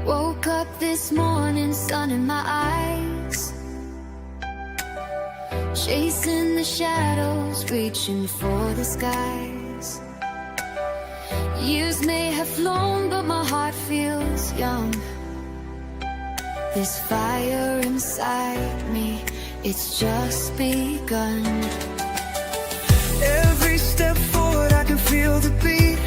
Woke up this morning, sun in my eyes, chasing the shadows, reaching for the skies. Years may have flown, but my heart feels young. This fire inside me, it's just begun. Every step forward I can feel the beat,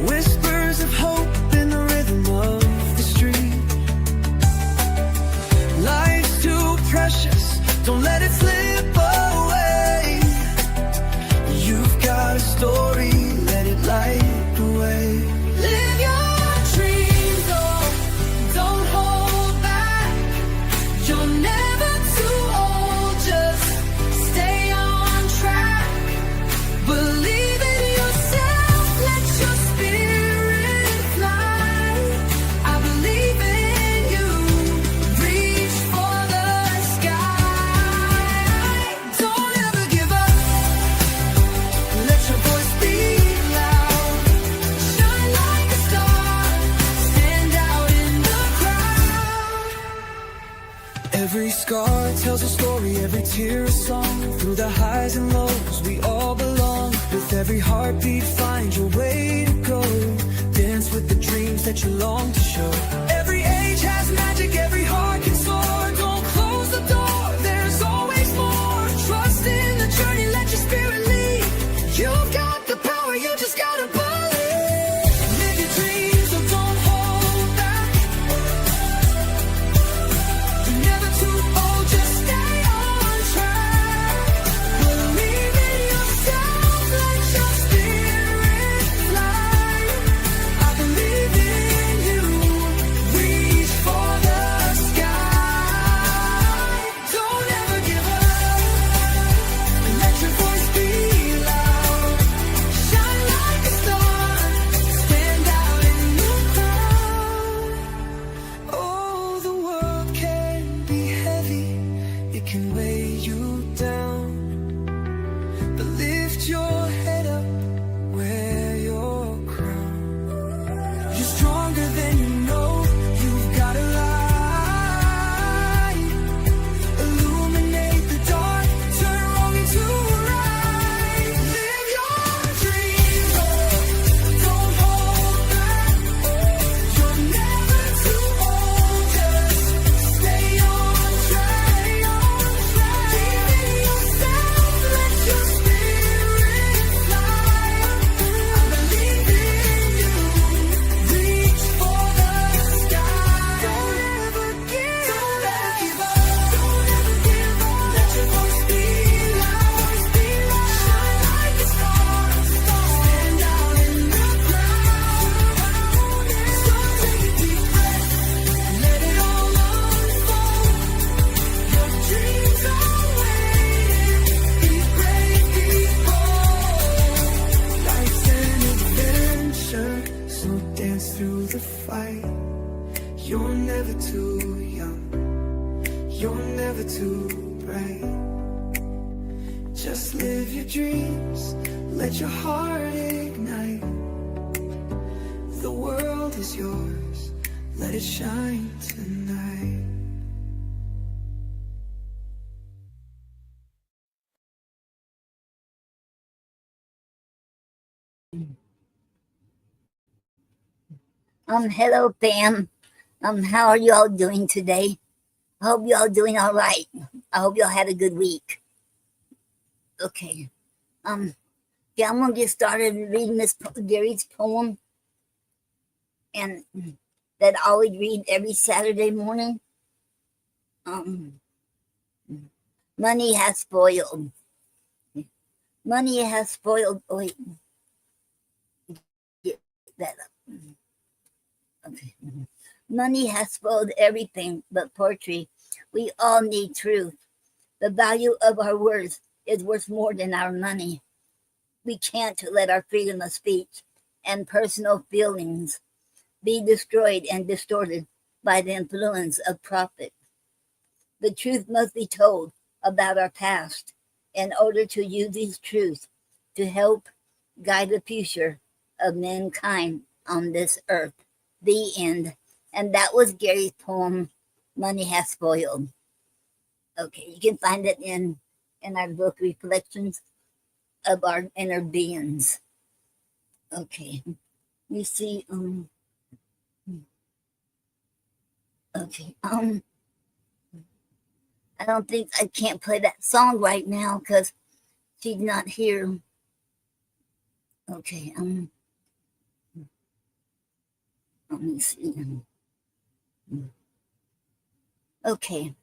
whispers of hope in the rhythm of the street. Life's too precious, don't let it slip away. You've got a story, let it light the way. Live your dreams, oh, don't hold back. You're never too old, just stay on track. Believe in yourself, let your spirit fly. I believe in you, reach for the sky. Don't ever give up, let your voice be loud. Shine like a star, stand out in the crowd. Every scar tells a story, every tear a song. Through the highs and lows, we all belong. With every heartbeat, find your way to go. Dance with the dreams that you long to show. Every age has magic, every heart can soar. Don't close the door, there's always more. Trust in the journey, let your spirit lead. You've got the power, you just gotta believe. Live your dreams, so don't hold back. You're never too old, just stay on track. Believe in yourself, let your spirit fly. I believe in you, reach for the sky. Don't ever give up, let your voice be loud. Shine like a star, stand out in the crowd. Oh, the world can be heavy, it can weigh you down. But lift your head up, wear your crown. You're stronger than you know, you've got a light. Illuminate the dark, turn wrong into right. Live your dreams, oh, don't hold back. You're never too old, just stay on track. Believe in yourself, let your spirit fly. I believe in you, reach for the sky. Don't ever give up, don't ever give up. Let your voice be loud, shine like a star, stand out in the crowd. So take a deep breath, let it all unfold. Your dreams are waiting, be brave, be bold. Life's an adventure, so dance through the fight. You're never too young, you're never too bright. Just live your dreams, let your heart ignite. The world is yours, let it shine tonight. Hello, fam. How are you all doing today? I hope you all doing all right. I hope y'all had a good week. Okay. Yeah, I'm gonna get started reading Miss Gary's poem, and that I always read every Saturday morning. Money has spoiled. Money has spoiled. Oh, wait. Get that up. Okay. Money has spoiled everything but poetry. We all need truth. The value of our words is worth more than our money. We can't let our freedom of speech and personal feelings be destroyed and distorted by the influence of profit. The truth must be told about our past in order to use these truths to help guide the future of mankind on this earth. The end. And that was Gary's poem, Money Has Spoiled. Okay, you can find it in our book, Reflections of Our Inner Beings. Okay, you see, okay, I don't think I can't play that song right now because she's not here. Okay, let me see. Okay.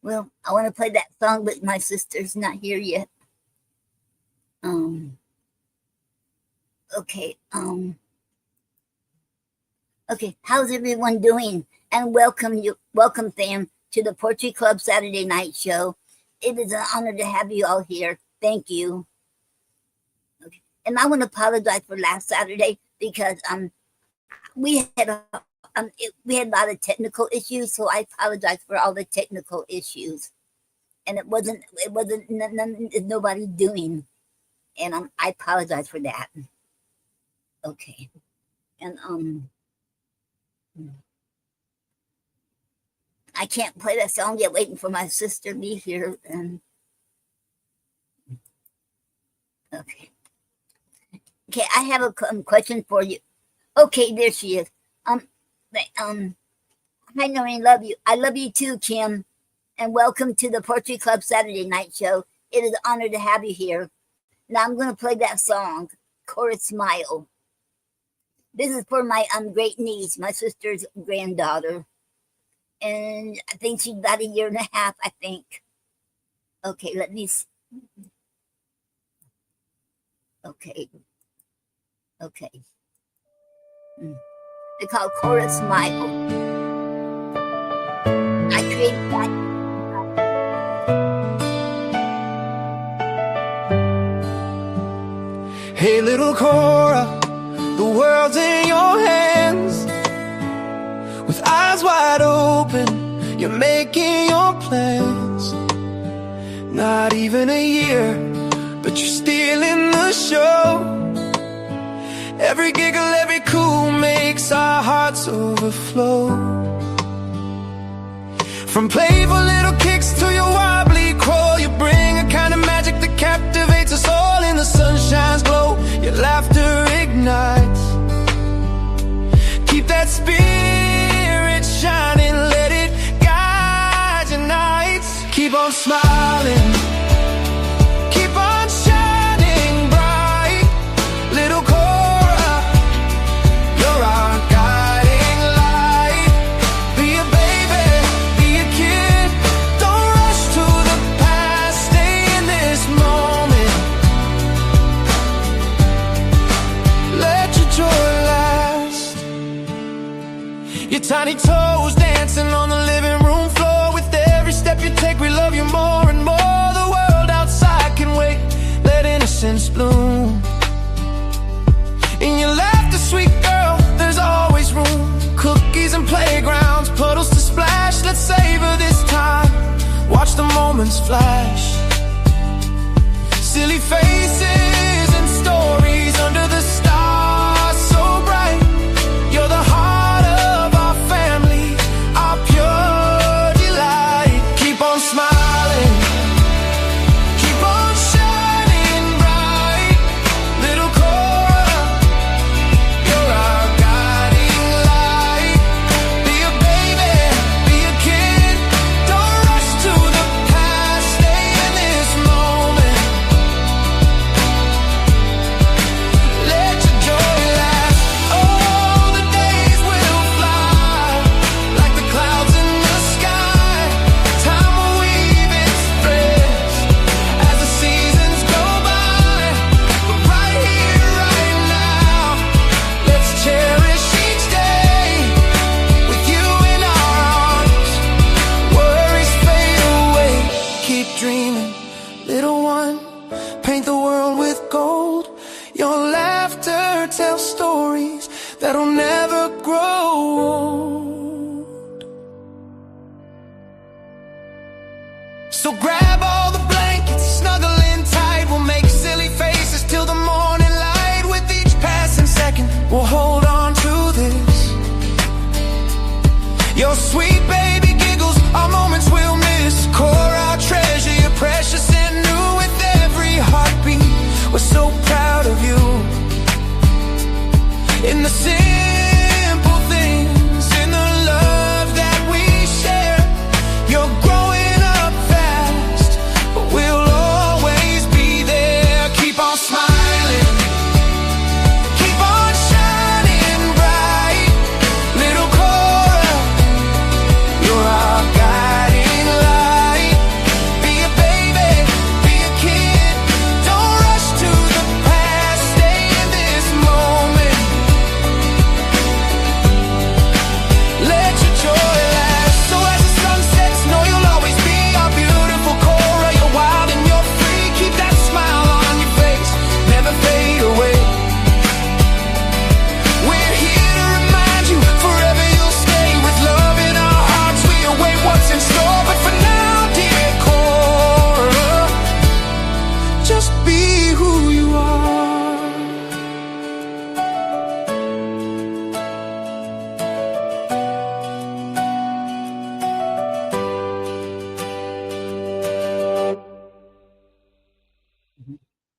Well, I want to play that song, but my sister's not here yet. Okay. Okay. How's everyone doing? And welcome, fam, to the Poetry Club Saturday Night Show. It is an honor to have you all here. Thank you. Okay. And I want to apologize for last Saturday because we had a lot of technical issues, so I apologize for all the technical issues. And it wasn't nobody doing, and I apologize for that. Okay, and I can't play that song yet. Waiting for my sister to be here. And okay, I have a question for you. Okay, there she is. Hi Noreen, love you. I love you too, Kim. And welcome to the Poetry Club Saturday Night Show. It is an honor to have you here. Now I'm going to play that song, Chorus Smile. This is for my great niece, my sister's granddaughter. And I think she's about 1.5 years, I think. Okay, let me see. Okay. They call it Chorus Smile. I created that. Hey little Cora, the world's in your hands. With eyes wide open, you're making your plans. Not even 1 year, but you're stealing the show. Every giggle, every coo makes our hearts overflow. From playful little kicks to your wobbly crawl, you bring a kind of magic that captivates us all in the sunshine's glow. Your laughter ignites. Keep that spirit shining, let it guide your nights. Keep on smiling. Keep on shining bright. Little Cora, you're our guiding light. Be a baby, be a kid. Don't rush to the past, stay in this moment. Let your joy last. Your tiny toes dancing on the living room floor. With every step you take, we love you more and more. The world outside can wait, let innocence bloom. In your laughter, sweet girl, there's always room. Cookies and playgrounds, puddles to splash. Let's savor this time, watch the moments flash. Silly faces and stories under the stars so bright. You're the heart of our family, our pure delight. Keep on smiling. Keep on shining bright. Little Cora, you're our guiding light. Be a baby, be a kid. Don't rush to the past, stay in this moment. Let your joy last. Oh, the days will fly like the clouds in the sky. Time will weave its threads as the seasons go by. But right here, right now, let's cherish each day with you in our arms. Worries fade away. Keep dreaming, little one. Paint the world with gold. Your laughter tells stories that'll never grow old. So grab all the blankets, snuggle in tight. We'll make silly faces till the morning light. so proud of you. In the simple things, in the love that we share. You're growing up fast, but we'll always be there. Keep on smiling, keep on shining bright. Little Cora, you're our guiding light. Be a baby, be a kid. Don't rush to the past, stay in this moment. Let your joy last. So as the sun sets, know you'll always be our beautiful Cora. You're wild and you're free. Keep that smile on your face, never fade away. We're here to remind you, forever you'll stay. With love in our hearts, we await what's in store. But for now, dear Cora, just be who you are.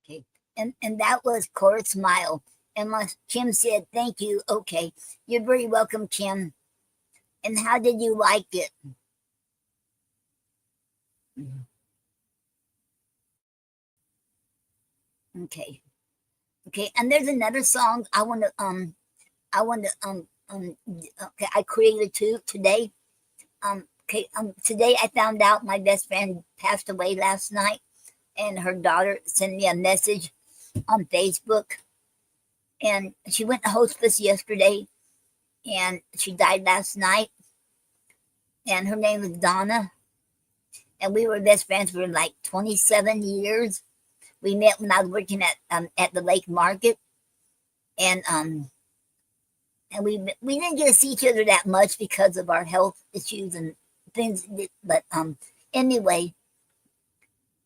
Okay. And that was Cora Smile. And my Kim said, thank you. Okay. You're very welcome, Kim. And how did you like it? Okay. Okay. And there's another song I want to okay, I created two today. Okay, today I found out my best friend passed away last night, and her daughter sent me a message on Facebook, and she went to hospice yesterday, and she died last night, and her name was Donna, and we were best friends for like 27 years. We met when I was working at the Lake Market, and we didn't get to see each other that much because of our health issues and things. But anyway,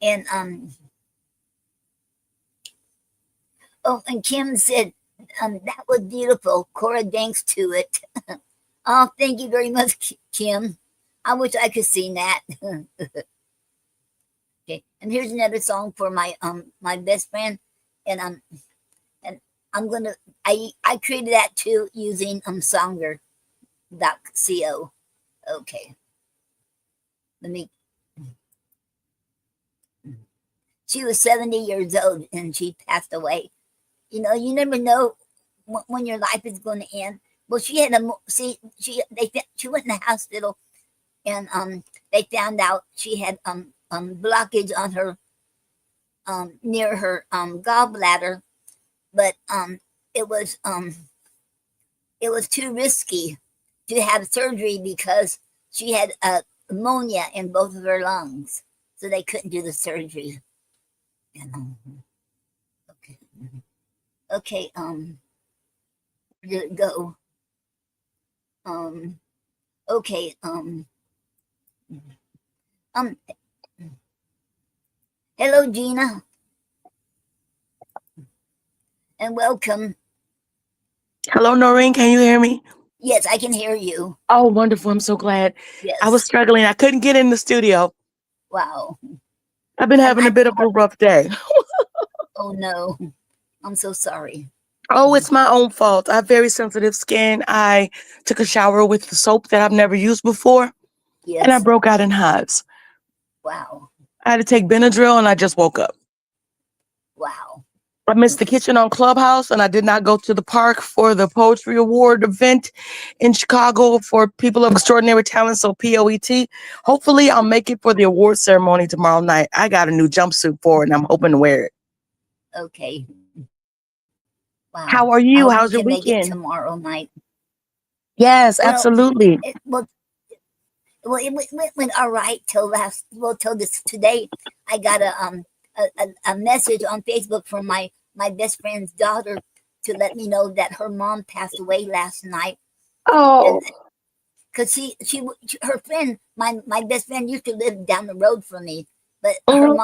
and oh, and Kim said that was beautiful. Cora thanks to it. Oh, thank you very much, Kim. I wish I could sing that. Okay, and here's another song for my my best friend, and I'm gonna I created that too using Songer.co. Okay, let me. She was 70 years old and she passed away. You know, you never know when your life is going to end. Well, she had she went in the hospital, and they found out she had blockage on her near her gallbladder, but it was too risky to have surgery because she had pneumonia in both of her lungs, so they couldn't do the surgery. And, okay, okay, where did it go? Okay, hello, Gina, and welcome. Hello, Noreen. Can you hear me? Yes, I can hear you. Oh, wonderful. I'm so glad. I was Yes. struggling. I couldn't get in the studio. Wow. I've been having a bit of a rough day. Oh no, I'm so sorry. Oh, it's my own fault. I have very sensitive skin. I took a shower with the soap that I've never used before, and I Yes. broke out in hives. Wow. I had to take Benadryl, and I just woke up. Wow. I missed the kitchen on Clubhouse, and I did not go to the park for the Poetry Award event in Chicago for people of extraordinary talent, so POET. Hopefully, I'll make it for the award ceremony tomorrow night. I got a new jumpsuit for it, and I'm hoping to wear it. Okay. Wow. How are I you? hope How's you your can make it weekend? tomorrow night. Yes, Well, absolutely. well, it went all right till till this today. I got a message on Facebook from my best friend's daughter to let me know that her mom passed away last night, and Oh, because her friend, my best friend, used to live down the road from me, but mhm,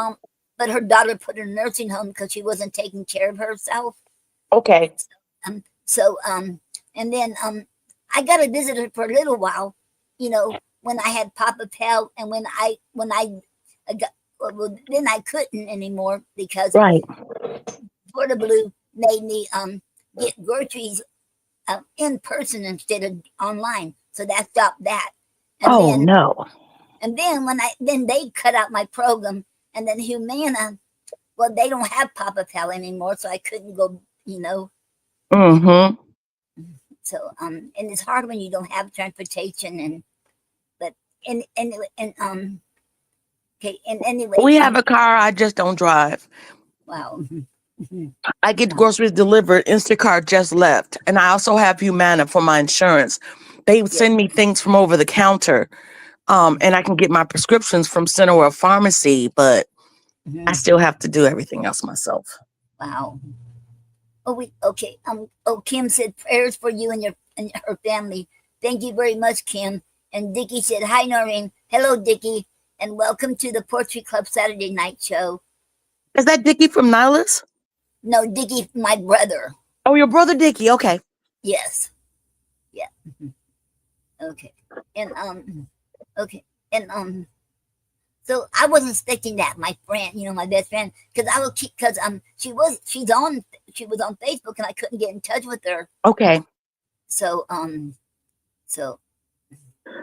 her daughter put her in a nursing home because she wasn't taking care of herself. okay. So and then I got to visit her for a little while, you know, when I had Papa Pal, and when I got, well, then I couldn't anymore because Right. Portable made me get groceries in person instead of online. So that stopped that. And Oh then no. then they cut out my program, and then Humana, well, they don't have Papa Pal anymore, so I couldn't go, you know. Mm-hmm. So and it's hard when you don't have transportation, and but and okay, and We anyways, have a car. I just don't drive. wow. I get Wow. groceries delivered. Instacart just left, and I also have Humana for my insurance. They Yes. send me things from over the counter, and I can get my prescriptions from center or pharmacy, but I Mhm. still have to do everything else myself. Wow. Oh, we okay. Oh, Kim said prayers for you and her family. Thank you very much, Kim. And Dickie said hi, Noreen. Hello, Dickie, and welcome to the Poetry Club Saturday Night Show. Is that Dickie from Nihilus? No, Dickie, my brother. Oh, your brother Dickie. Okay. Yes. Yeah. Okay. And okay. And so I wasn't expecting that. My friend, my best friend, because I will keep because she was on Facebook and I couldn't get in touch with her. Okay. So so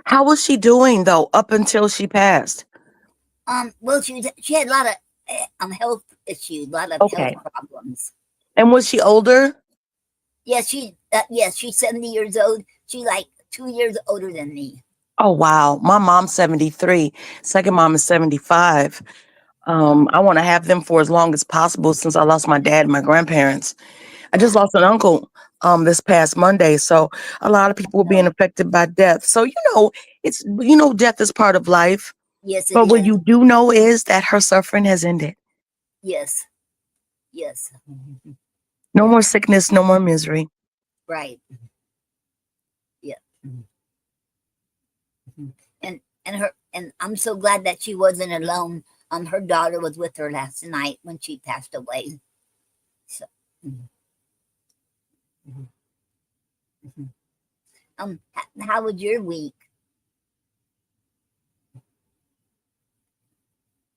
How was she doing though up until she passed? well, she had a lot of health issues, a lot of health Okay. problems. And was she older? Yes, she's 70 years old. She's like 2 years older than me. Oh wow. My mom's 73. Second mom is 75. Wow, I want to have them for as long as possible since I lost my dad and my grandparents. I just wow. lost an uncle this past Monday. So a lot of people were being No, affected by death. So it's death is part of life. yes, it But what is. you do know is that her suffering has ended. Yes, yes, No yeah, more sickness, no more misery. right. Yeah. And I'm so glad that she wasn't alone. Her daughter was with her last night when she passed away. So, mhm, mhm, mhm. How was your week?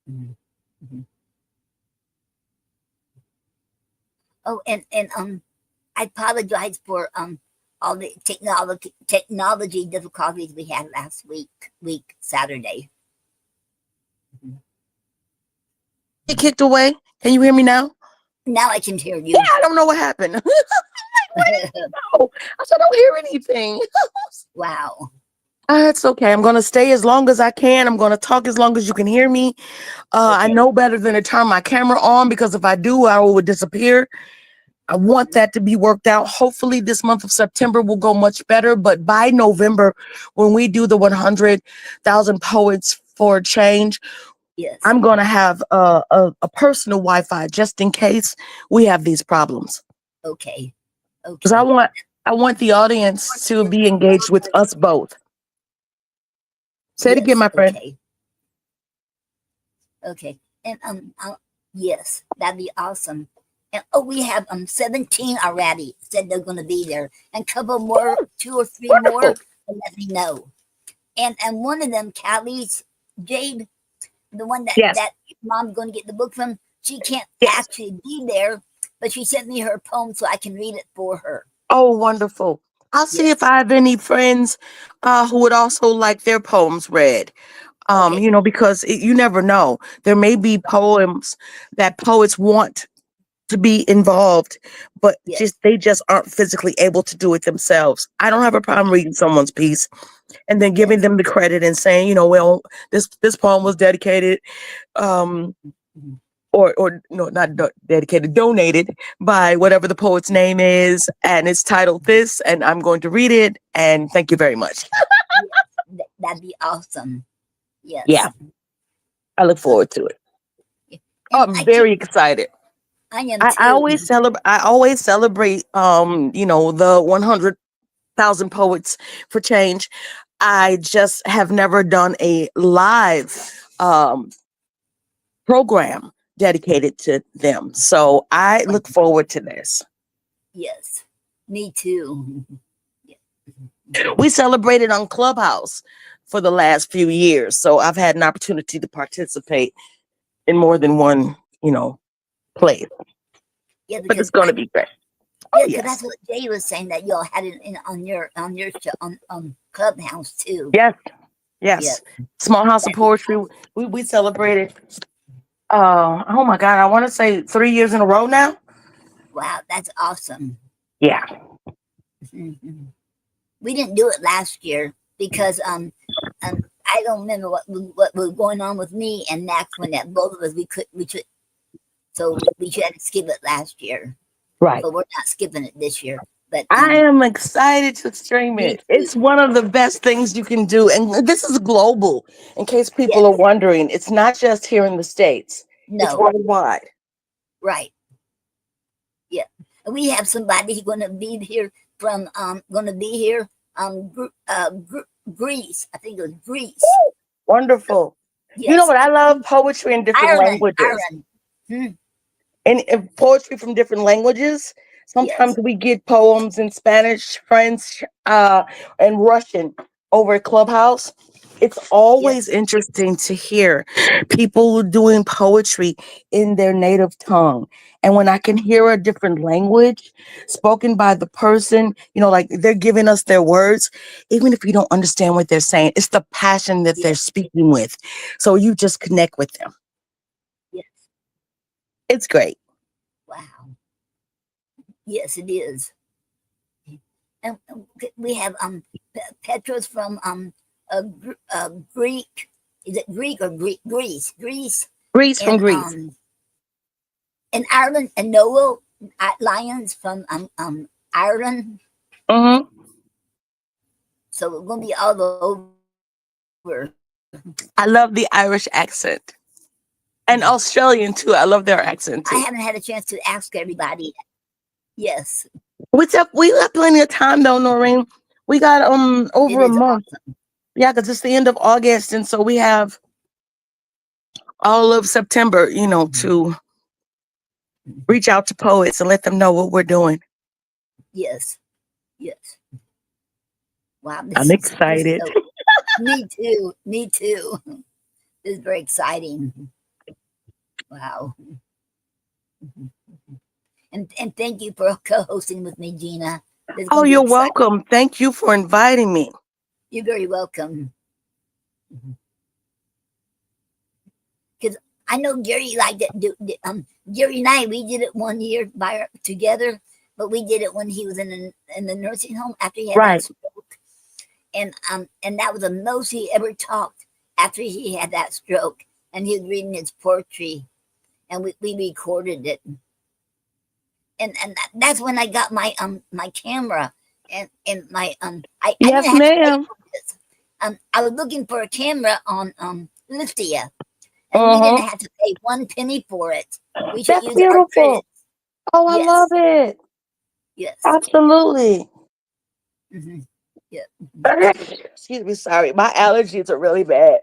Mhm, mhm. Oh, and I apologize for all the technology difficulties we had last week Saturday. Mhm. Get kicked away. Can you hear me now? Now I can hear Yeah, you. I don't know what happened. Where did it go? I said, I don't hear anything. Wow. It's okay. I'm gonna stay as long as I can. I'm gonna talk as long as you can hear me. I Okay. know better than to turn my camera on because if I do, I will disappear. I want that to be worked out. Hopefully, this month of September will go much better. But by November, when we do the 100,000 Poets for Change, Yes. I'm going to have a personal Wi-Fi just in case we have these problems. Okay. Because Okay. I want the audience to be engaged with us both. Say it again, Yes. my friend. Okay. Okay. And yes, that'd be awesome. And we have 17 already said they're going to be there, and a couple more, two or three more, Wonderful. let me know. And one of them, Callie's Jade, the one Yes. that mom's going to get the book from, she can't Yes. actually be there, but she sent me her poem so I can read it for her. Oh, wonderful. I'll see if Yes. I have any friends who would also like their poems read. Okay. Because you never know. There may be poems that poets want to be involved, but Yes. they just aren't physically able to do it themselves. I don't have a problem reading someone's piece and then giving Yes. them the credit and saying, well, this poem was dedicated, Mhm. or no, not dedicated, donated by whatever the poet's name is, and it's titled this, and I'm going to read it, and thank you very much. Yes. That'd be awesome. Yeah, Yes. I look So, forward to it. yeah. Oh, And I'm very excited. I am I too. always celebrate. I always celebrate. The 100,000 Poets for Change. I just have never done a live program dedicated to them. So I look forward to this. Yes. Me too. Yeah. We celebrated on Clubhouse for the last few years. So I've had an opportunity to participate in more than one, place. Yeah, but because it's going to be great. Oh, yeah, because yes. that's what Jay was saying that y'all had it on your show on Clubhouse too. Yes. Yeah, Yes. Small House of that is Poetry. We celebrated, oh my God, I want to say 3 years in a row now. wow, that's awesome. Yeah. Mhm. We didn't do it last year because I don't remember what was going on with me and Max when that both of us we could so we had to skip it last year, Right. but we're not skipping it this year. But I am excited to stream me it. too. It's one of the best things you can do. And this is global, in case people are Yes, wondering. It's not just here in the States, it's no, worldwide. right, yeah. And we have somebody going to be here from going to be here Greece. I think it was Greece. Wonderful. You know Yes, what? I love poetry in different Ireland, languages. Ireland. Hmm, And poetry from different languages. Sometimes yes, we get poems in Spanish, French, and Russian over at Clubhouse. It's always yes, interesting to hear people doing poetry in their native tongue. And when I can hear a different language spoken by the person, like they're giving us their words, even if you don't understand what they're saying, it's the passion that they're yes, speaking with. So you just connect with them. yes. It's great. Wow. Yes, it is. And we have Petros from Greek. Is it Greek or Greece? Greece Greece from and Greece. Ireland and Noel Lyons from Ireland. Hmm. So we're gonna be all over. I love the Irish accent and Australian too. I love their accent I too. haven't had a chance to ask everybody. Yes, We got plenty of time though, Noreen. We got it over a is month. awesome. Yeah, because it's the end of August, and so we have all of September, to reach out to poets and let them know what we're doing. Yes, yes. Wow, I'm this is excited. so. Me too. Me too. This is very exciting. Wow. And thank you for co-hosting with me, Gina. This is Oh, going to be you're exciting. welcome. Thank you for inviting me. You're very welcome. Because I know Jerry liked it. Jerry and I, we did it one year together, but we did it when he was in the nursing home after he had that Right. stroke, and that was the most he ever talked after he had that stroke, and he was reading his poetry, and we recorded it, and that's when I got my camera and my I Yes, didn't have to pay ma'am. for this. I was looking for a camera on Listia, and we didn't Uh-huh. have to pay one penny for it. We should That's use our beautiful. credits. Oh, I love Yes, it. yes, Absolutely. hmm yeah. Excuse me, sorry. My allergies are really bad.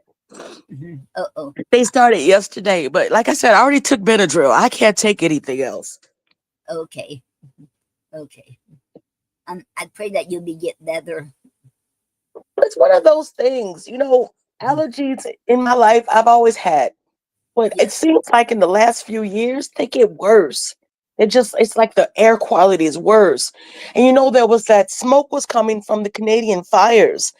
Oh, They started yesterday, but like I said, I already took Benadryl. I can't take anything else. okay, okay. I pray that you'll be get better. It's one of those things, allergies in my life I've always had. But it Yes, seems like in the last few years, they get worse. It's like the air quality is worse. And there was that smoke was coming from the Canadian fires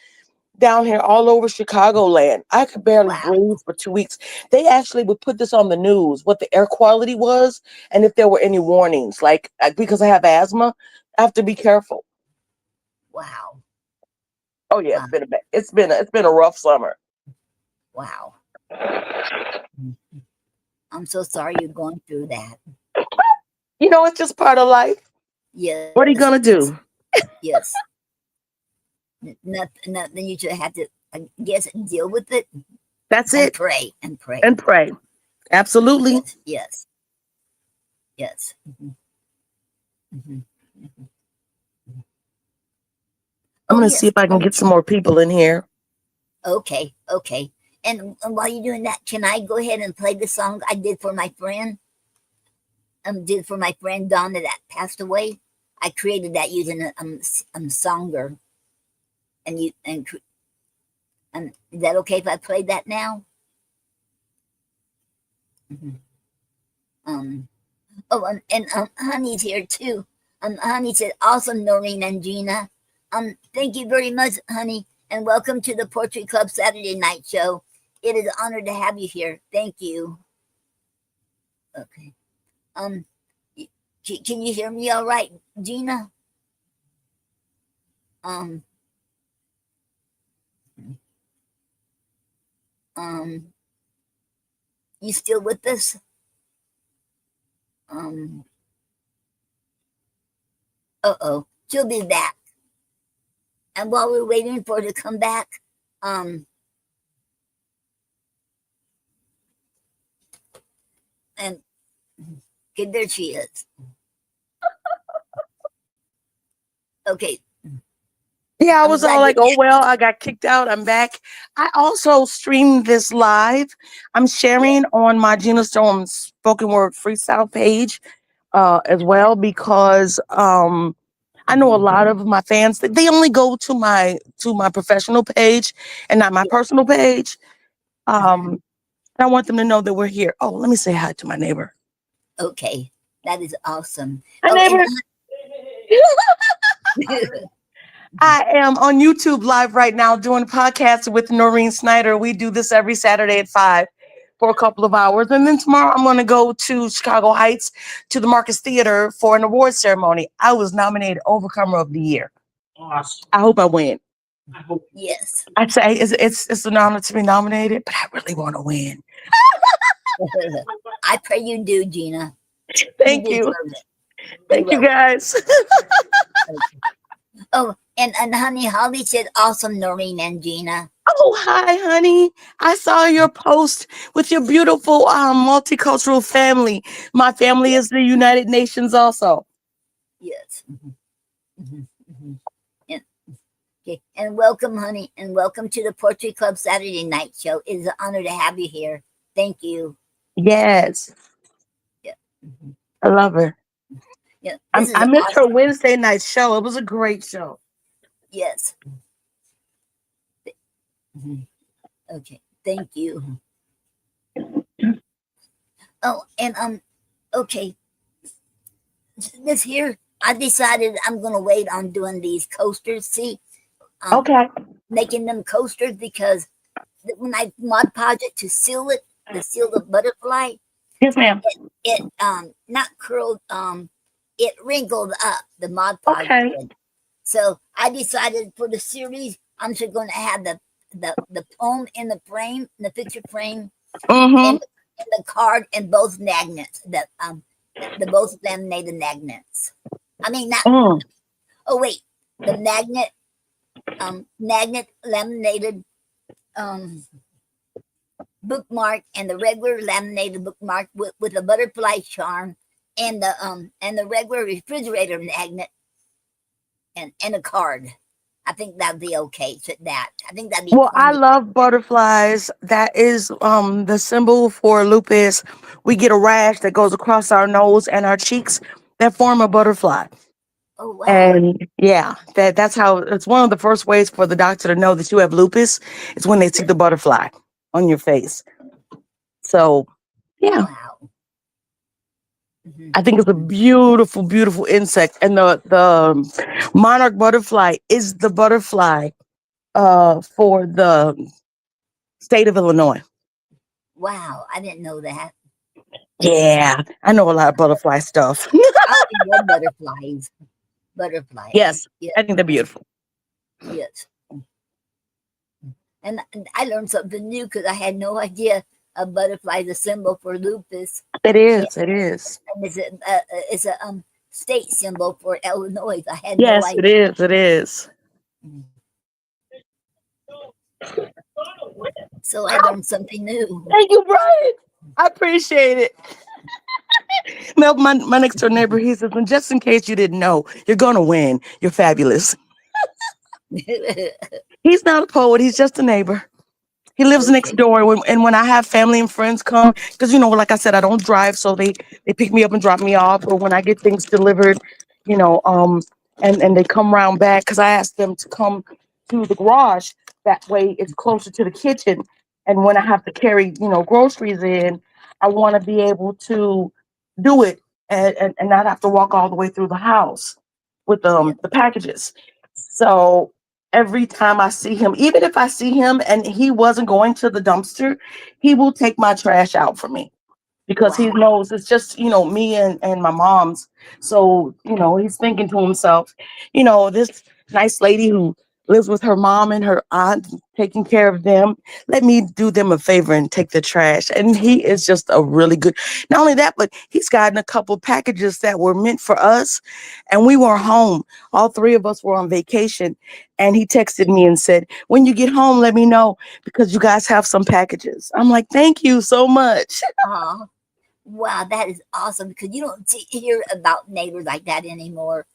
down here all over Chicagoland. I could barely wow, breathe for 2 weeks. They actually would put this on the news, what the air quality was, and if there were any warnings. Like because I have asthma, I have to be careful. wow, Oh yeah, wow, it's been a rough summer. wow. I'm so sorry you're going through that. It's just part of life. Yes, What are you gonna yes, do? yes. Nothing. You should have to, I guess, deal with it That's and it. pray and pray. And pray. Absolutely. Yes, yes, yes. Hmm. I'm Oh gonna see yes. if I can get some more people in here. Okay, okay. And while you're doing that, can I go ahead and play the song I did for my friend? Did for my friend Donna that passed away. I created that using a songer, and is that okay if I play that now? Mhm. Um, Oh, and Honey's here too. Honey said, awesome, Noreen and Gina. Thank you very much, Honey, and welcome to the Poetry Club Saturday Night Show. It is an honor to have you here. Thank you. Okay. Um, can you hear me all right, Gina? Um, um, you still with us? Um, uh-oh, she'll be back. And while we're waiting for her to come back, um, and okay, there she is. Okay. Yeah, I I'm was all glad like, you're oh, well, I got kicked out. I'm back. I also streamed this live. I'm here. sharing on my Gina Storm spoken word freestyle page as well because I know a lot of my fans they only go to my professional page and not my Yeah. personal page. Um, and I want them to know that we're here. Oh, let me say hi to my neighbor. Okay, that is awesome. Hi, Oh, and neighbor. I am on YouTube live right now doing a podcast with Noreen Snyder. We do this every Saturday at 5 for a couple of hours. And then tomorrow I'm going to go to Chicago Heights to the Marcus Theater for an award ceremony. I was nominated Overcomer of the Year. Awesome. I hope I win. yes, I say it's an honor to be nominated, but I really want to win. I pray you do, Gina. You Thank you. deserve it. You Thank you will. guys. Oh, and honey, Holly said, awesome, Noreen and Gina. Oh, hi, honey. I saw your post with your beautiful multicultural family. My family Yes, is the United Nations also. yes. Mhm, mhm. And, okay, and welcome, honey, and welcome to the Poetry Club Saturday Night Show. It is an honor to have you here. Thank you. Yes. Yeah, mhm. I love her. Yeah. This is I missed her awesome. Wednesday night show. It was a great show. Yes. Mhm. Okay. Thank you. Oh, and okay. This here, I decided I'm gonna wait on doing these coasters. See, um, Okay. making them coasters because when I Mod Podge it to seal the butterfly, Yes, ma'am. it not curled, it wrinkled up. The Mod Podge Okay. did. So I decided for the series, I'm just going to have the poem in the frame, in the picture frame, Mm-hmm. and the card and both magnets. The both laminated magnets. I mean, not. Mm. Oh wait, the magnet laminated um bookmark and the regular laminated bookmark with a butterfly charm and the regular refrigerator magnet and a card. I think that'd be okay. So that I think that'd be Well, I corny. love butterflies. That is the symbol for lupus. We get a rash that goes across our nose and our cheeks that form a butterfly. Oh wow. And yeah, that's how it's one of the first ways for the doctor to know that you have lupus is when they see the butterfly on your face. So yeah, Wow. Hmm. I think it's a beautiful, beautiful insect. And the monarch butterfly is the butterfly for the state of Illinois. Wow. I didn't know that. Yeah, I know a lot of butterfly stuff. I always love butterflies. Butterflies. Yes, Yeah. I think they're beautiful. Yes. And I learned something new because I had no idea a butterfly is a symbol for lupus, It is. It is. and it's a state symbol for Illinois. I had no Yes, it idea. is. It is. So I learned something new. Thank you, Brian. I appreciate it. Mel, my next door neighbor, he says, and just in case you didn't know, you're gonna win. You're fabulous. He's not a poet. He's just a neighbor. He lives next Okay. door, and when I have family and friends come, because like I said, I don't drive, so they pick me up and drop me off, or when I get things delivered, you know, um, and they come round back because I asked them to come to the garage. That way, it's closer to the kitchen, and when I have to carry, groceries in, I want to be able to do it and not have to walk all the way through the house with Yeah. the packages. So every time I see him, even if I see him and he wasn't going to the dumpster, he will take my trash out for me because he Wow. knows it's just, me and my mom's. So, he's thinking to himself, this nice lady who lives with her mom and her aunt, taking care of them, let me do them a favor and take the trash. And he is just a really good, not only that, but he's gotten a couple packages that were meant for us. And we were home. All three of us were on vacation. And he texted me and said, when you get home, let me know because you guys have some packages. I'm like, thank you so much. Oh, wow, that is awesome because you don't hear about neighbors like that anymore.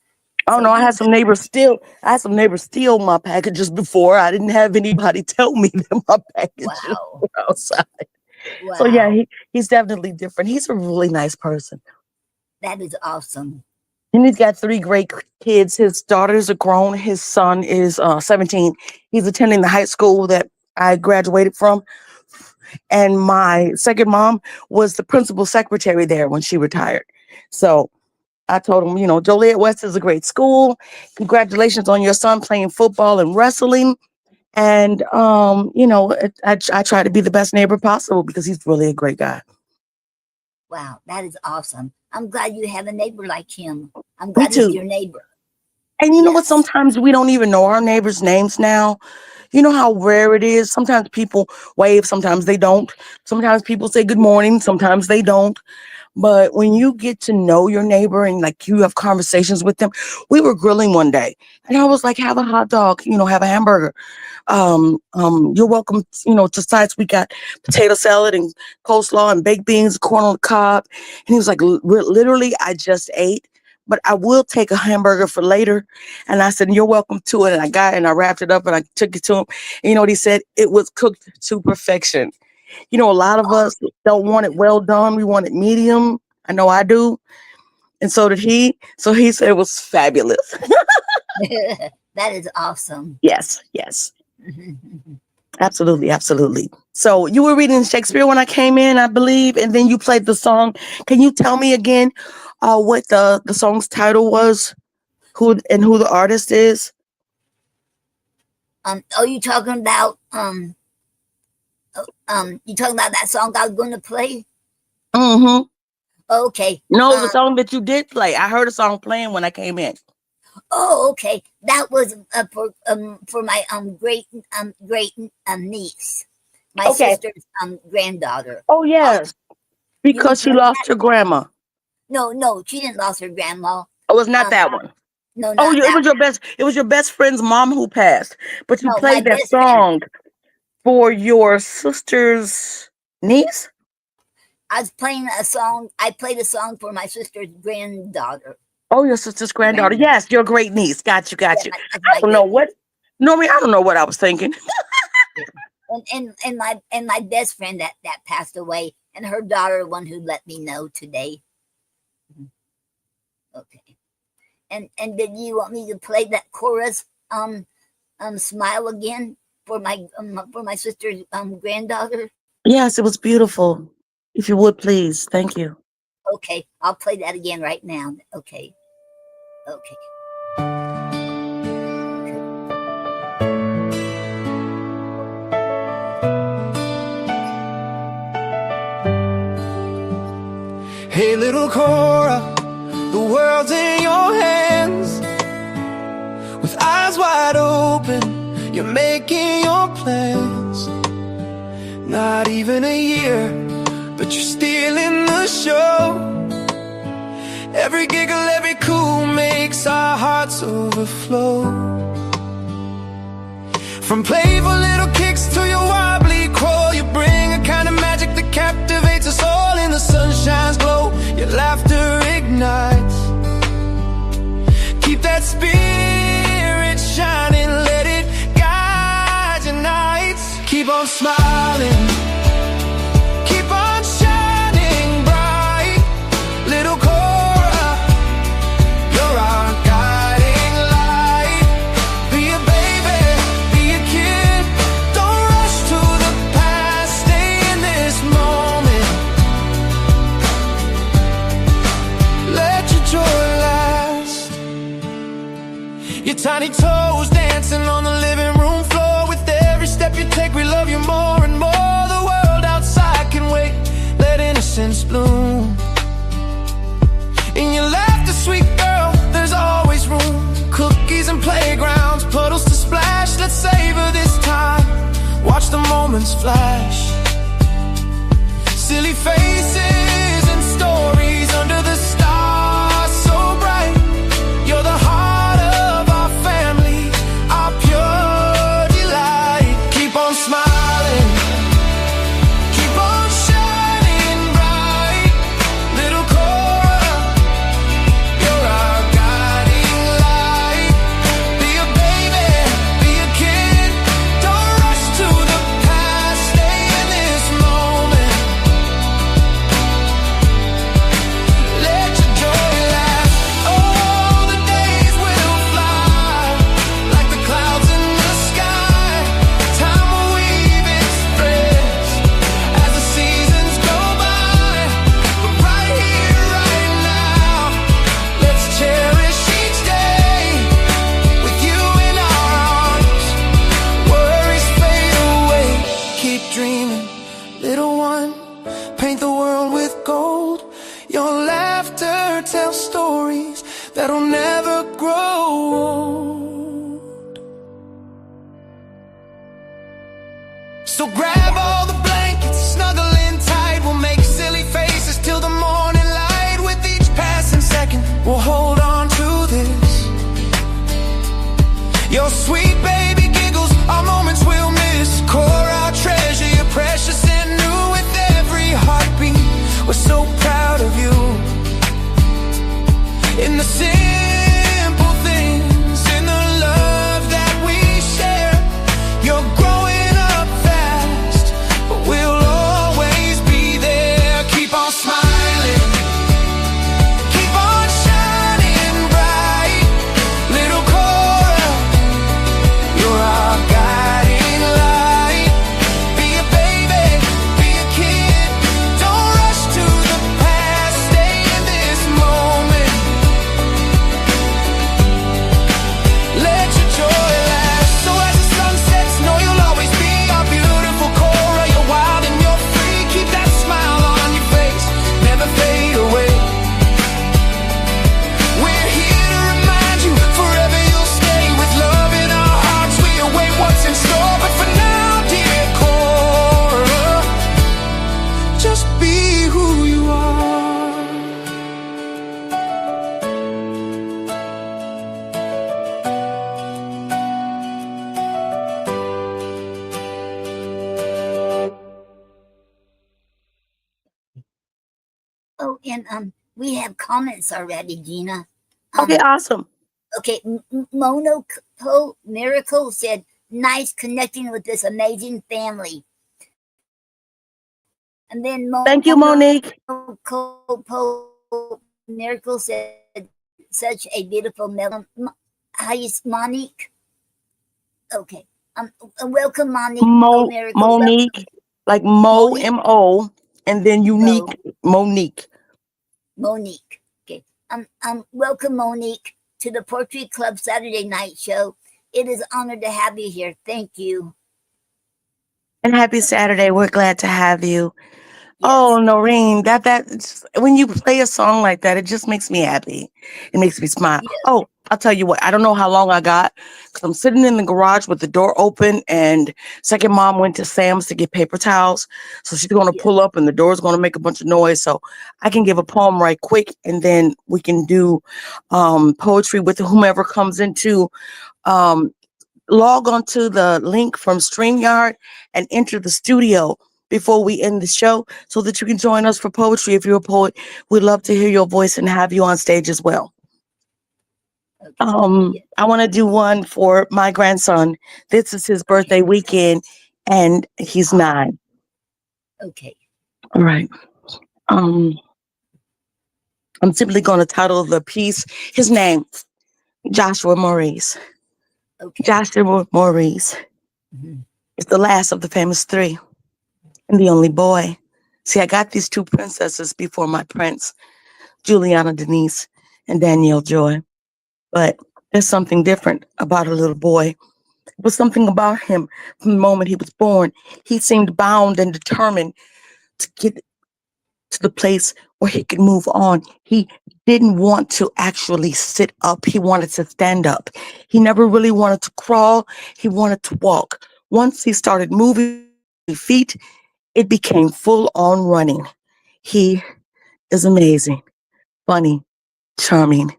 Oh So no, you, I had some neighbors steal my packages before. I didn't have anybody tell me that my packages wow, were outside. So yeah, wow, he's definitely different. He's a really nice person. that is awesome. And he's got three great kids. His daughters are grown. His son is 17. He's attending the high school that I graduated from. And my second mom was the principal secretary there when she retired. So I told him, Joliet West is a great school. Congratulations on your son playing football and wrestling. And, I try to be the best neighbor possible because he's really a great guy. Wow, that is awesome. I'm glad you have a neighbor like him. I'm Me glad he's too. your neighbor. And you know what? Yes. Sometimes we don't even know our neighbors' names now. You know how rare it is? Sometimes people wave, sometimes they don't. Sometimes people say good morning, sometimes they don't. But when you get to know your neighbor and like you have conversations with them, we were grilling one day and I was like, have a hot dog, have a hamburger. You're welcome, to sides. We got potato salad and coleslaw and baked beans, corn on the cob. And he was like, literally, I just ate, but I will take a hamburger for later. And I said, you're welcome to it. And I got it and I wrapped it up and I took it to him. And you know what he said? It was cooked to perfection. A lot of us don't want it well done. We want it medium. I know I do. And so did he. So he said it was fabulous. That is awesome. Yes, yes. Absolutely, absolutely. So you were reading Shakespeare when I came in, I believe, and then you played the song. Can you tell me again what the song's title was? Who the artist is? You talking about you talking about that song I was going to play? Mm-hmm. Okay. No, the song that you did play. I heard a song playing when I came in. Oh, okay. That was for my great niece, my Okay. sister's granddaughter. Oh yes, You want because to she play lost that? her grandma. No, she didn't lost her grandma. Oh, it's not Um, that one. no, Oh, not it that. was your best. It was your best friend's mom who passed, but you No, my played that best friend. song for your sister's niece. I was playing a song. I played a song for my sister's granddaughter. Oh, your sister's granddaughter. Grandniece. Yes, your great niece. Got you. Yeah, Got you. that's I my don't know great niece. what. Normally, I don't know what I was thinking. Yeah. And my best friend that passed away, and her daughter, one who let me know today. Okay. And did you want me to play that chorus smile again for my sister's granddaughter? Yes, it was beautiful. If you would please, thank you. Okay, I'll play that again right now. Okay. Okay. Hey, little Cora, the world's in your hands. With eyes wide open, you're making your plans. Not even a year, but you're stealing the show. Every giggle, every coo makes our hearts overflow. From playful little kicks to your wobbly crawl, you bring a kind of magic that captivates us all. In the sunshine's glow, your laughter ignites. Keep that spirit shining, let it guide your nights. Keep on smiling, keep on shining bright. Little Cora, you're our guiding light. Be a baby, be a kid. Don't rush to the past, stay in this moment. Your tiny toes dancing on the living room floor. With every step you take, we love you more and more. The world outside can wait, let innocence bloom. In your laughter, sweet girl, there's always room. Cookies and playgrounds, puddles to splash. Let's savor this time, watch the moments flash. Silly faces and stories under the stars so bright. You're the heart of our family, our pure delight. Keep on smiling, keep on shining bright. Little Cora, you're our guiding light. Be a baby, be a kid. Don't rush to the past, stay in this moment. Let your joy last. Oh, the days will fly like the clouds in the sky. Time will weave its threads as the seasons go by. But right here, right now, let's cherish each day with you in our arms. Worries fade away. Keep dreaming, little one. Paint the world with gold. Your laughter tells stories that'll never grow old. So grab all the blankets, snuggle in tight. We'll make silly faces till the morning light. With each passing second, we'll hold on to this. Your sweet baby giggles, our moments we'll miss. Core our treasure, you're precious and new. With every heartbeat, we're so proud of you. In the simple things, in the love that we share. You're growing up fast, but we'll always be there. Keep on smiling, keep on shining bright. Little Cora, you're our guiding light. Be a baby, be a kid. Don't rush to the past, stay in this moment. Let your joy last. So as the sun sets, know you'll always be our beautiful Cora. You're wild and you're free. Keep that smile on your face, never fade away. We're here to remind you, forever you'll stay. With love in our hearts, we await what's in store. But for now, dear Cora, just be who you are. Oh, and we have comments already, Gina. Okay, awesome. Okay, Monaco Miracle said, "Nice connecting with this amazing family." And then Thank you, Monique. Miracle said, "Such a beautiful melody." How you, Monique? Okay. Welcome, Monique. Miracle. Monique, like Mo, Monique. M-O, and then unique, Monique. Monique. Okay. Welcome, Monique, to the Poetry Club Saturday night show. It is an honor to have you here. Thank you. And happy Saturday. We're glad to have you. Yes. Oh, Noreen, that when you play a song like that, it just makes me happy. It makes me smile. Yes. Oh, I'll tell you what. I don't know how long I got because I'm sitting in the garage with the door open, and second mom went to Sam's to get paper towels, so she's going to pull up, and the door's going to make a bunch of noise. So I can give a poem right quick, and then we can do poetry with whomever comes into. Log on to the link from StreamYard and enter the studio before we end the show so that you can join us for poetry. If you're a poet, we'd love to hear your voice and have you on stage as well. Okay. I want to do one for my grandson. This is his birthday weekend, and he's 9. Okay. All right. I'm simply going to title the piece, his name, Joshua Maurice. Okay. Joshua Maurice is the last of the famous 3 and the only boy. See, I got these 2 princesses before my prince, Juliana Denise and Danielle Joy. But There's something different about a little boy. It was something about him from the moment he was born. He seemed bound and determined to get to the place where he could move on. He didn't want to actually sit up. He wanted to stand up. He never really wanted to crawl. He wanted to walk. Once he started moving feet, it became full on running. He is amazing, funny, charming.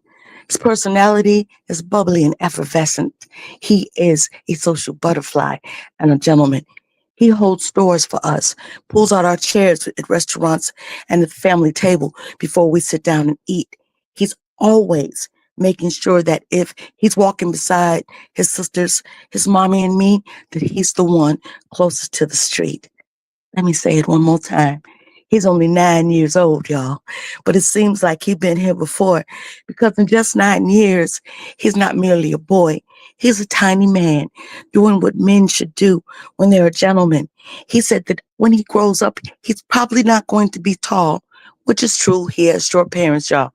His personality is bubbly and effervescent. He is a social butterfly and a gentleman. He holds doors for us, pulls out our chairs at restaurants and at the family table before we sit down and eat. He's always making sure that if he's walking beside his sisters, his mommy and me, that he's the one closest to the street. Let me say it one more time. He's only 9 years old, y'all. But it seems like he's been here before because in just 9 years, he's not merely a boy. He's a tiny man doing what men should do when they're a gentleman. He said that when he grows up, he's probably not going to be tall, which is true. He has short parents, y'all.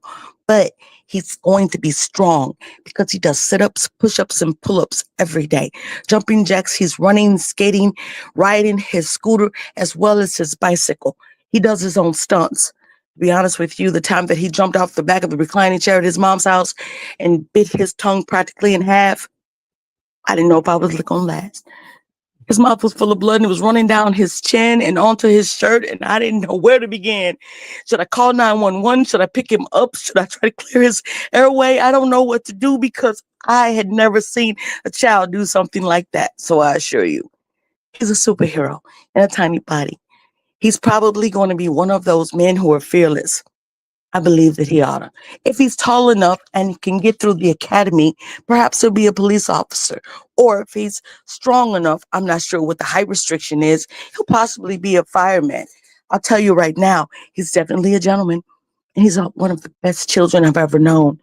But he's going to be strong because he does sit ups, push ups, and pull ups every day. Jumping jacks, he's running, skating, riding his scooter as well as his bicycle. He does his own stunts. To be honest with you, the time that he jumped off the back of the reclining chair at his mom's house and bit his tongue practically in half, I didn't know if I was going to last. His mouth was full of blood and it was running down his chin and onto his shirt, and I didn't know where to begin. Should I call 911? Should I pick him up? Should I try to clear his airway? I don't know what to do because I had never seen a child do something like that. So I assure you, he's a superhero in a tiny body. He's probably going to be one of those men who are fearless. I believe that he ought to. If he's tall enough and can get through the academy, perhaps he'll be a police officer. Or if he's strong enough, I'm not sure what the height restriction is, he'll possibly be a fireman. I'll tell you right now, he's definitely a gentleman. And he's one of the best children I've ever known.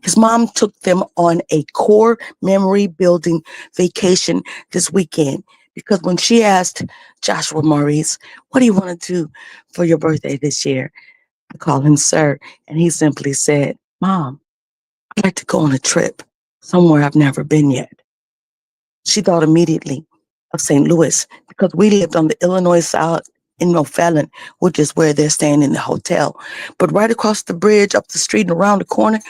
His mom took them on a core memory building vacation this weekend because when she asked Joshua Maurice, what do you want to do for your birthday this year? I call him sir, and he simply said, Mom, I'd like to go on a trip somewhere I've never been yet. She thought immediately of St. Louis because we lived on the Illinois side in O'Fallon, which is where they're staying in the hotel. But right across the bridge, up the street and around the corner,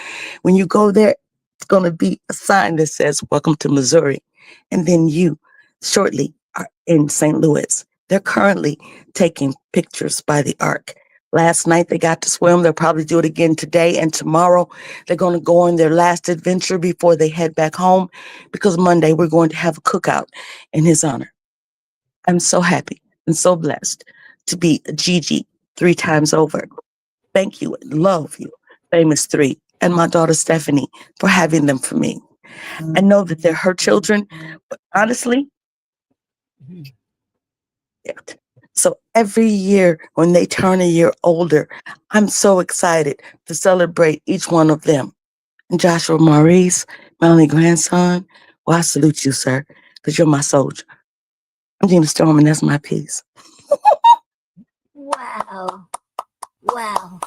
when you go there, it's going to be a sign that says, Welcome to Missouri. And then you shortly are in St. Louis. They're currently taking pictures by the ark. Last night they got to swim. They'll probably do it again today and tomorrow. They're going to go on their last adventure before they head back home because Monday we're going to have a cookout in his honor. I'm so happy and so blessed to be a Gigi 3 times over. Thank you and love you, famous 3, and my daughter Stephanie for having them for me. I know that they're her children, but honestly, yeah. So every year when they turn a year older, I'm so excited to celebrate each one of them. And Joshua Maurice, my only grandson, well, I salute you, sir, because you're my soldier. I'm Gina Storm, and that's my piece. Wow. Wow.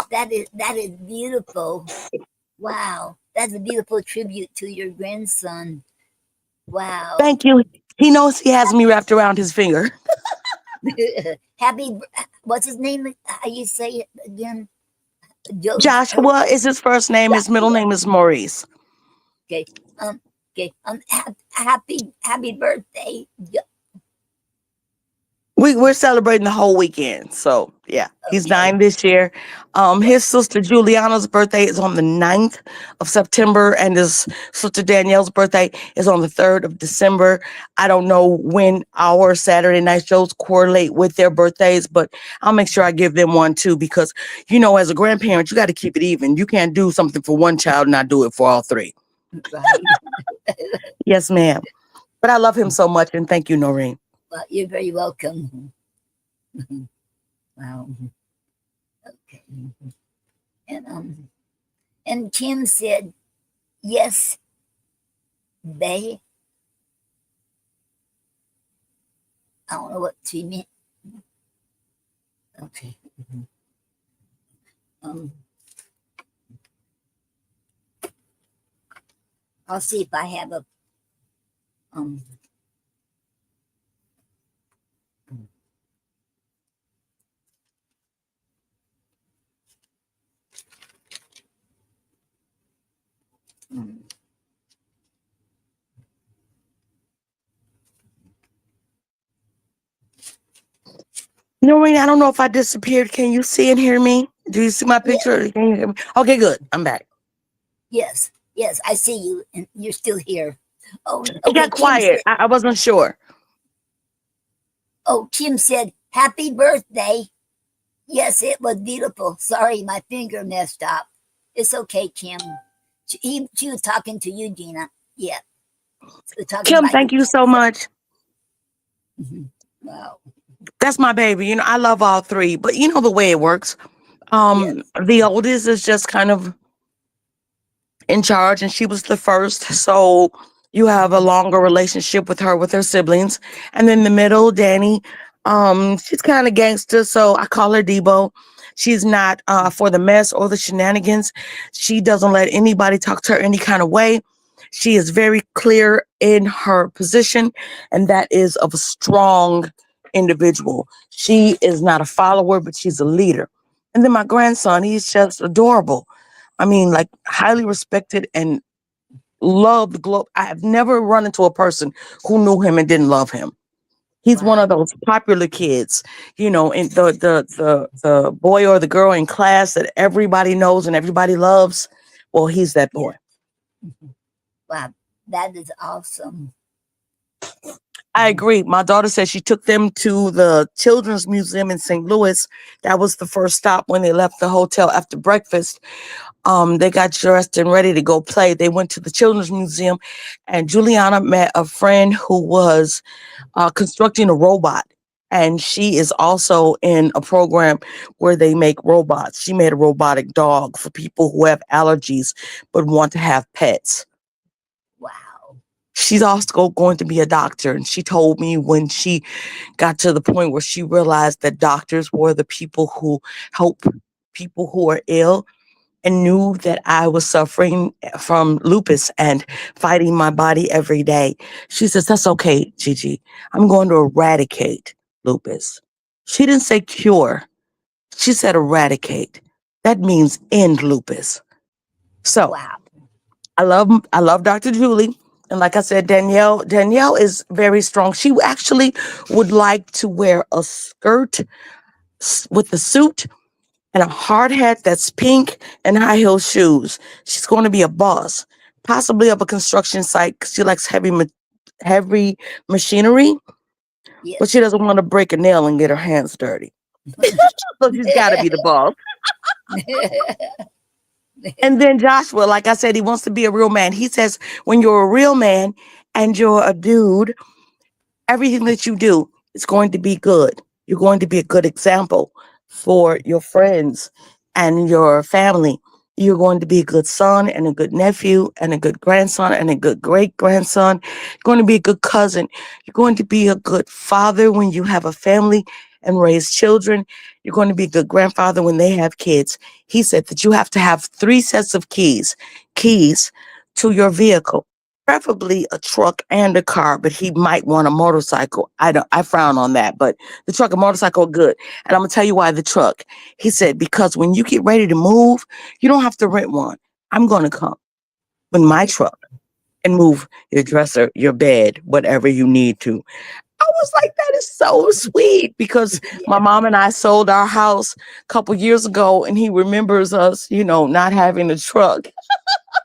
That is beautiful. Wow. That's a beautiful tribute to your grandson. Wow. Thank you. He knows he has me wrapped around his finger. Happy, what's his name? How you say it again? Joshua is his first name. His middle name is Maurice. Okay. Okay. Happy birthday. We're celebrating the whole weekend. So yeah, he's 9 this year. His sister Juliana's birthday is on the 9th of September, and his sister Danielle's birthday is on the 3rd of December. I don't know when our Saturday night shows correlate with their birthdays, but I'll make sure I give them one too, because as a grandparent, you got to keep it even. You can't do something for one child and not do it for all 3. Right. Yes, ma'am. But I love him so much, and thank you, Noreen. Well, you're very welcome. Wow. Okay. And Kim said, yes, they. I don't know what she meant. Okay. Um. I'll see if I have a um. mm, Noreen, I don't know if I disappeared. Can you see and hear me? Do you see my Yes, picture? Can you hear me? Okay, good. I'm back. yes, yes. I see you, and you're still here. Oh, It okay. got quiet. I wasn't sure. Kim said, "Happy birthday." Yes, it was beautiful. Sorry, my finger messed up. It's okay, Kim. She was talking to you, Gina. Yeah, she was talking Kim, about your thank you so much. Mhm. Wow. That's my baby. I love all three, but you know the way it works. Yes. The oldest is just kind of in charge, and she was the first. So you have a longer relationship with her, with her siblings. And then the middle, Danny, she's kind of gangster. So I call her Debo. She's not for the mess or the shenanigans. She doesn't let anybody talk to her any kind of way. She is very clear in her position, and that is of a strong individual. She is not a follower, but she's a leader. And then my grandson, he's just adorable. I mean, like highly respected and loved. I have never run into a person who knew him and didn't love him. He's one of Wow. those popular kids, in the boy or the girl in class that everybody knows and everybody loves. Well, he's that boy. Yeah. Wow. That is awesome. I agree. My daughter said she took them to the Children's Museum in St. Louis. That was the first stop when they left the hotel after breakfast. They got dressed and ready to go play. They went to the Children's Museum, and Juliana met a friend who was constructing a robot. And she is also in a program where they make robots. She made a robotic dog for people who have allergies but want to have pets. Wow. She's also going to be a doctor. And she told me when she got to the point where she realized that doctors were the people who help people who are ill, and knew that I was suffering from lupus and fighting my body every day. She says, "That's okay, Gigi. I'm going to eradicate lupus." She didn't say cure. She said eradicate. That means end lupus. So Wow. I love Dr. Julie. And like I said, Danielle is very strong. She actually would like to wear a skirt with a suit and a hard hat that's pink and high heel shoes. She's going to be a boss, possibly of a construction site 'cause she likes heavy machinery, but she Yes. doesn't want to break a nail and get her hands dirty. So she's got to be the boss. And then Joshua, like I said, he wants to be a real man. He says, when you're a real man and you're a dude, everything that you do is going to be good. You're going to be a good example for your friends and your family. You're going to be a good son and a good nephew and a good grandson and a good great grandson. You're going to be a good cousin. You're going to be a good father when you have a family and raise children. You're going to be a good grandfather when they have kids. He said that you have to have 3 sets of keys to your vehicle, preferably a truck and a car, but he might want a motorcycle. I frown on that, but the truck and motorcycle are good. And I'm gonna tell you why the truck. He said, because when you get ready to move, you don't have to rent one. I'm gonna come with my truck and move your dresser, your bed, whatever you need to. I was like, that is so sweet because my Yeah. mom and I sold our house a couple years ago, and he remembers us, not having a truck.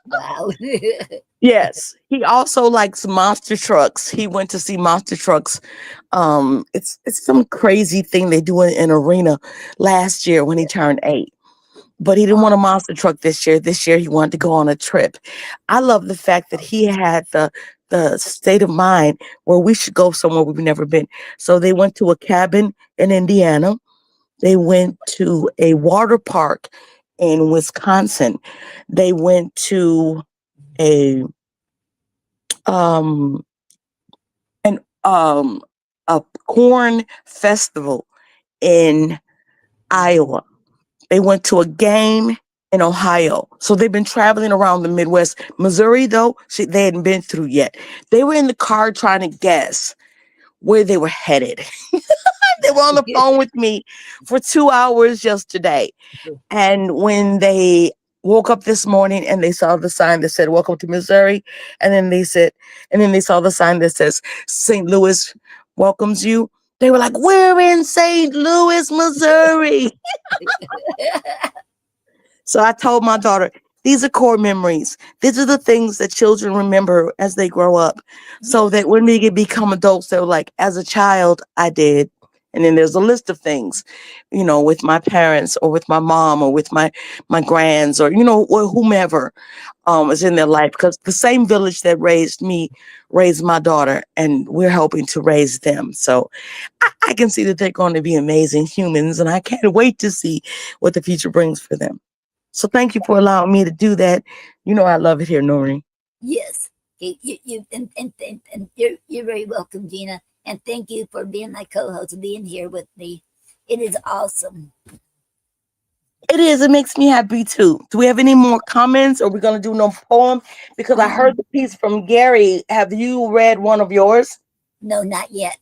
Wow. Yes, he also likes monster trucks. He went to see monster trucks. It's some crazy thing they do in an arena last year when he turned 8. But he didn't want a Wow. monster truck this year. This year he wanted to go on a trip. I love the fact that he had the state of mind where we should go somewhere we've never been. So they went to a cabin in Indiana. They went to a water park in Wisconsin. They went to a um an a corn festival in Iowa. They went to a game in Ohio. So they've been traveling around the Midwest. Missouri, though, they hadn't been through yet. They were in the car trying to guess where they were headed. They were on the phone with me for 2 hours yesterday. And when they woke up this morning and they saw the sign that said, "Welcome to Missouri," and then they saw the sign that says, "St. Louis welcomes you," they were like, "We're in St. Louis, Missouri." So I told my daughter, these are core memories. These are the things that children remember as they grow up. So Yes, that when they become adults, they're like, as a child, I did. And then there's a list of things, with my parents or with my mom or with my grands or, or whomever is in their life. Because the same village that raised me raised my daughter, and we're helping to raise them. So I can see that they're going to be amazing humans, and I can't wait to see what the future brings for them. So thank you for allowing me to do that. I love it here, Noreen. yes. Okay, and you're very welcome, Gina. And thank you for being my co-host, being here with me. It is awesome. It is. It makes me happy too. Do we have any more comments? Or are we going to do no poem? Because I heard Um, the piece from Gary. Have you read one of yours? no, not yet.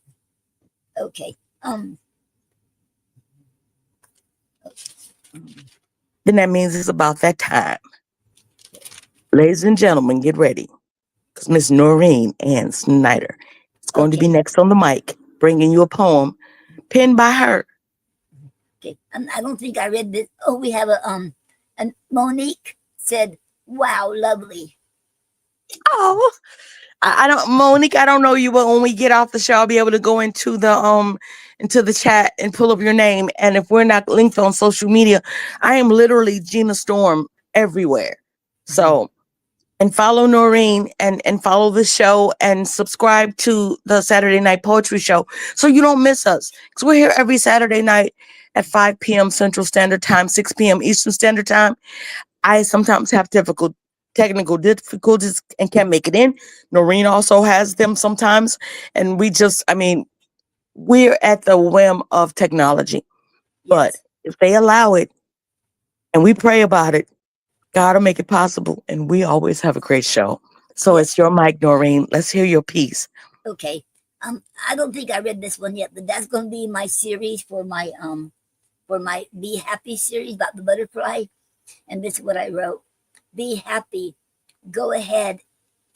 Okay. Then that means it's about that time. Ladies and gentlemen, get ready. Because Miss Noreen Ann Snyder is going to Okay. be next on the mic, bringing you a poem penned by her. Okay. I don't think I read this. Oh, we have and Monique said, "Wow, lovely." Oh, I don't, Monique. I don't know you, but when we get off the show, I'll be able to go into the chat and pull up your name. And if we're not linked on social media, I am literally Gina Storm everywhere. Mhm. So and follow Noreen and follow the show and subscribe to the Saturday Night Poetry Show so you don't miss us. Because we're here every Saturday night at 5 p.m. Central Standard Time, 6 p.m. Eastern Standard Time. I sometimes have technical difficulties and can't make it in. Noreen also has them sometimes. And we're at the whim of technology. But Yes. if they allow it and we pray about it, God will make it possible. And we always have a great show. So Yes. it's your mic, Noreen. Let's hear your piece. Okay. I don't think I read this one yet, but that's going to be my series for my Be Happy series about the butterfly. And this is what I wrote: Be happy. Go ahead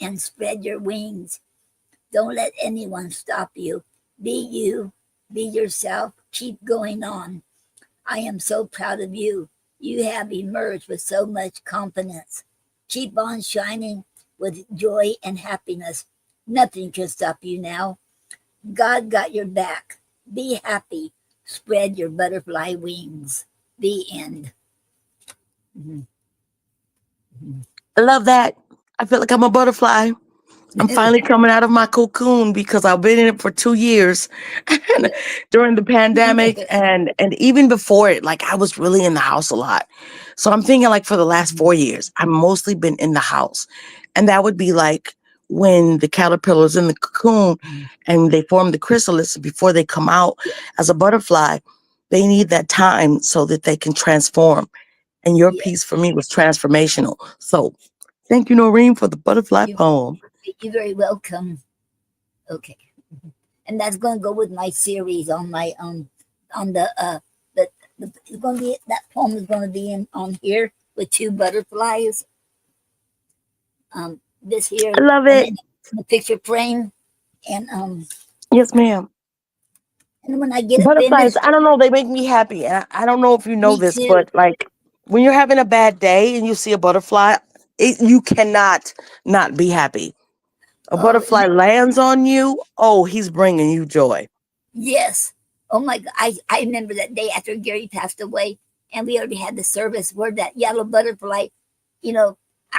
and spread your wings. Don't let anyone stop you. Be you. Be yourself. Keep going on. I am so proud of you. You have emerged with so much confidence. Keep on shining with joy and happiness. Nothing can stop you now. God got your back. Be happy. Spread your butterfly wings. The end. Mhm. I love that. I feel like I'm a butterfly. I'm finally coming out of my cocoon because I've been in it for 2 years during the pandemic and even before it, like I was really in the house a lot. So I'm thinking like for the last 4 years, I've mostly been in the house. And that would be like when the caterpillars in the cocoon and they form the chrysalis before they come out as a butterfly, they need that time so that they can transform. And your Yes. piece for me was transformational. So thank you, Noreen, for the butterfly You, poem. you're very welcome. Okay. And that's going to go with my series on my on the it's going to be, that poem is going to be in on here with two butterflies. This I here, love and it. then the picture frame, Yes, ma'am. and when I get it Butterflies, finished, I don't know, they make me happy. I don't know if you know me this, too. but like when you're having a bad day and you see a butterfly, you cannot not be happy. A Oh butterfly lands on you, oh, he's bringing you joy. yes. Oh my God. I remember that day after Gary passed away, and we already had the service where that yellow butterfly, you know,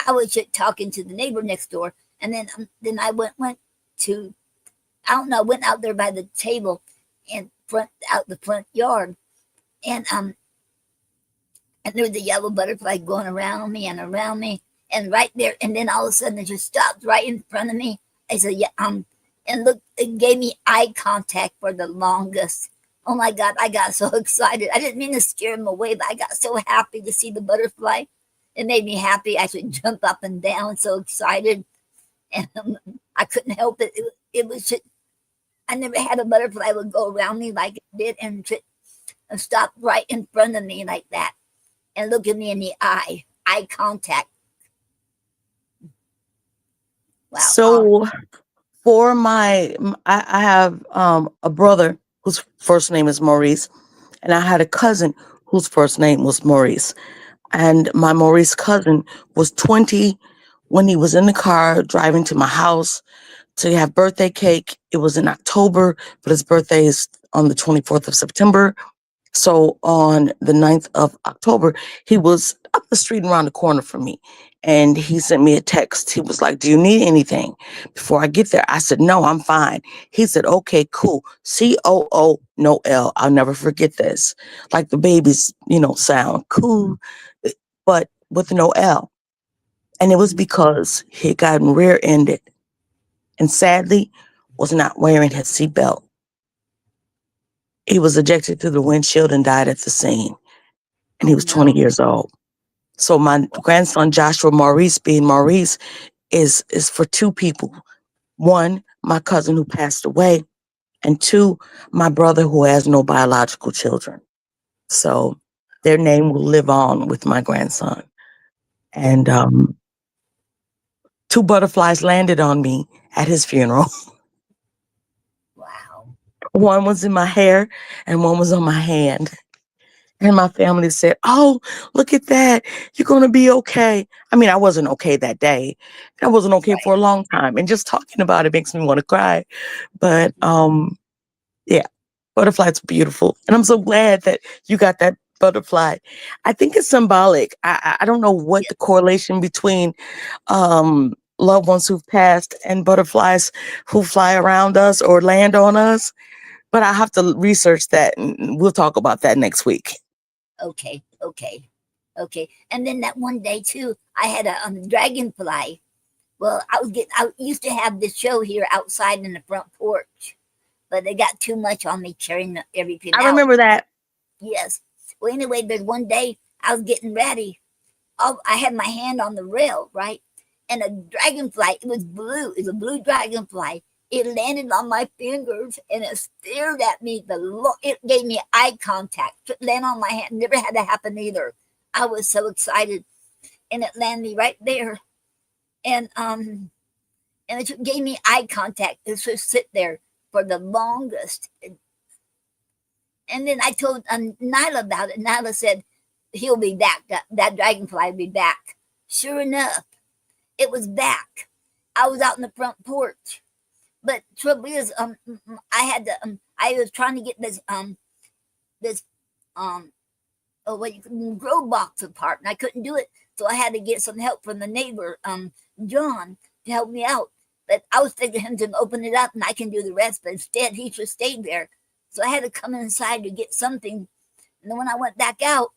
I was just talking to the neighbor next door, and then I went to, I don't know, went out there by the table and front out the front yard, and and there was a yellow butterfly going around me and around me, and right there, and then all of a sudden it just stopped right in front of me. I said, yeah, and look, it gave me eye contact for the longest. Oh my God, I got so excited. I didn't mean to scare him away, but I got so happy to see the butterfly. It made me happy. I should jump up and down, so excited, and I couldn't help it. It was just, I never had a butterfly would go around me like it did and stop right in front of me like that and look at me in the eye contact. Wow. So for I have a brother whose first name is Maurice, and I had a cousin whose first name was Maurice. And my Maurice cousin was 20 when he was in the car driving to my house to have birthday cake. It was in October, but his birthday is on the 24th of September. So on the 9th of October, he was up the street and around the corner from me. And he sent me a text. He was like, "Do you need anything before I get there?" I said, "No, I'm fine." He said, "Okay, cool. COO, no L. I'll never forget this. Like the babies, sound cool, but with no L." And it was because he had gotten rear ended and sadly was not wearing his seatbelt. He was ejected through the windshield and died at the scene. And Oh he was 20 no. years old. So my grandson Joshua Maurice, being Maurice, is for two people. One, my cousin who passed away, and two, my brother who has no biological children. So their name will live on with my grandson. And two butterflies landed on me at his funeral. Wow. One was in my hair and one was on my hand. And my family said, "Oh, look at that. You're going to be okay." I mean, I wasn't okay that day. I wasn't okay for Right. a long time. And just talking about it makes me want to cry. But yeah, butterflies are beautiful. And I'm so glad that you got that butterfly. I think it's symbolic. I don't know what the correlation between loved ones who've passed and butterflies who fly around us or land on us. But I have to research that and we'll talk about that next week. Okay. Okay. Okay. And then that one day too, I had a dragonfly. Well, I used to have this show here outside in the front porch, but they got too much on me carrying everything I out. remember that. Yes. Well, anyway, there's one day I was getting ready. I had my hand on the rail, right? And a dragonfly, it was blue. It was a blue dragonfly. It landed on my fingers and it stared at me. It gave me eye contact. It landed on my hand. Never had that happen either. I was so excited, and it landed me right there. And it gave me eye contact. It just sit there for the longest. And then I told Nyla about it. Nyla said, "He'll be back. That dragonfly will be back." Sure enough, it was back. I was out in the front porch. But trouble is, I had to, I was trying to get this, oh, what you grow box apart, and I couldn't do it. So I had to get some help from the neighbor, John, to help me out. But I was thinking him to open it up and I can do the rest. But instead, he just stayed there. So I had to come inside to get something. And then when I went back out,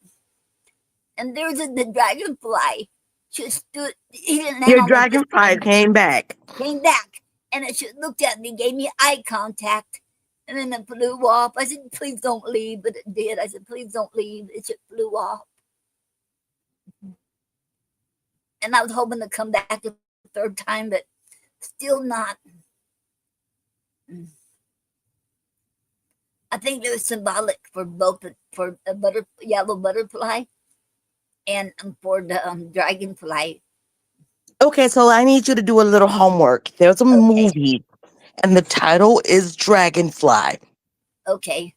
and there's the dragonfly just stood. He didn't land Your on me this dragonfly time. came back. Came back, and it just looked at me, gave me eye contact, and then it flew off. I said, "Please don't leave," but it did. I said, "Please don't leave." It just flew off. And I was hoping to come back a third time, but still not. Mm. I think it was symbolic for both for a yellow butterfly and for the dragonfly. Okay, so I need you to do a little homework. There's a Okay, movie, and the title is Dragonfly. okay,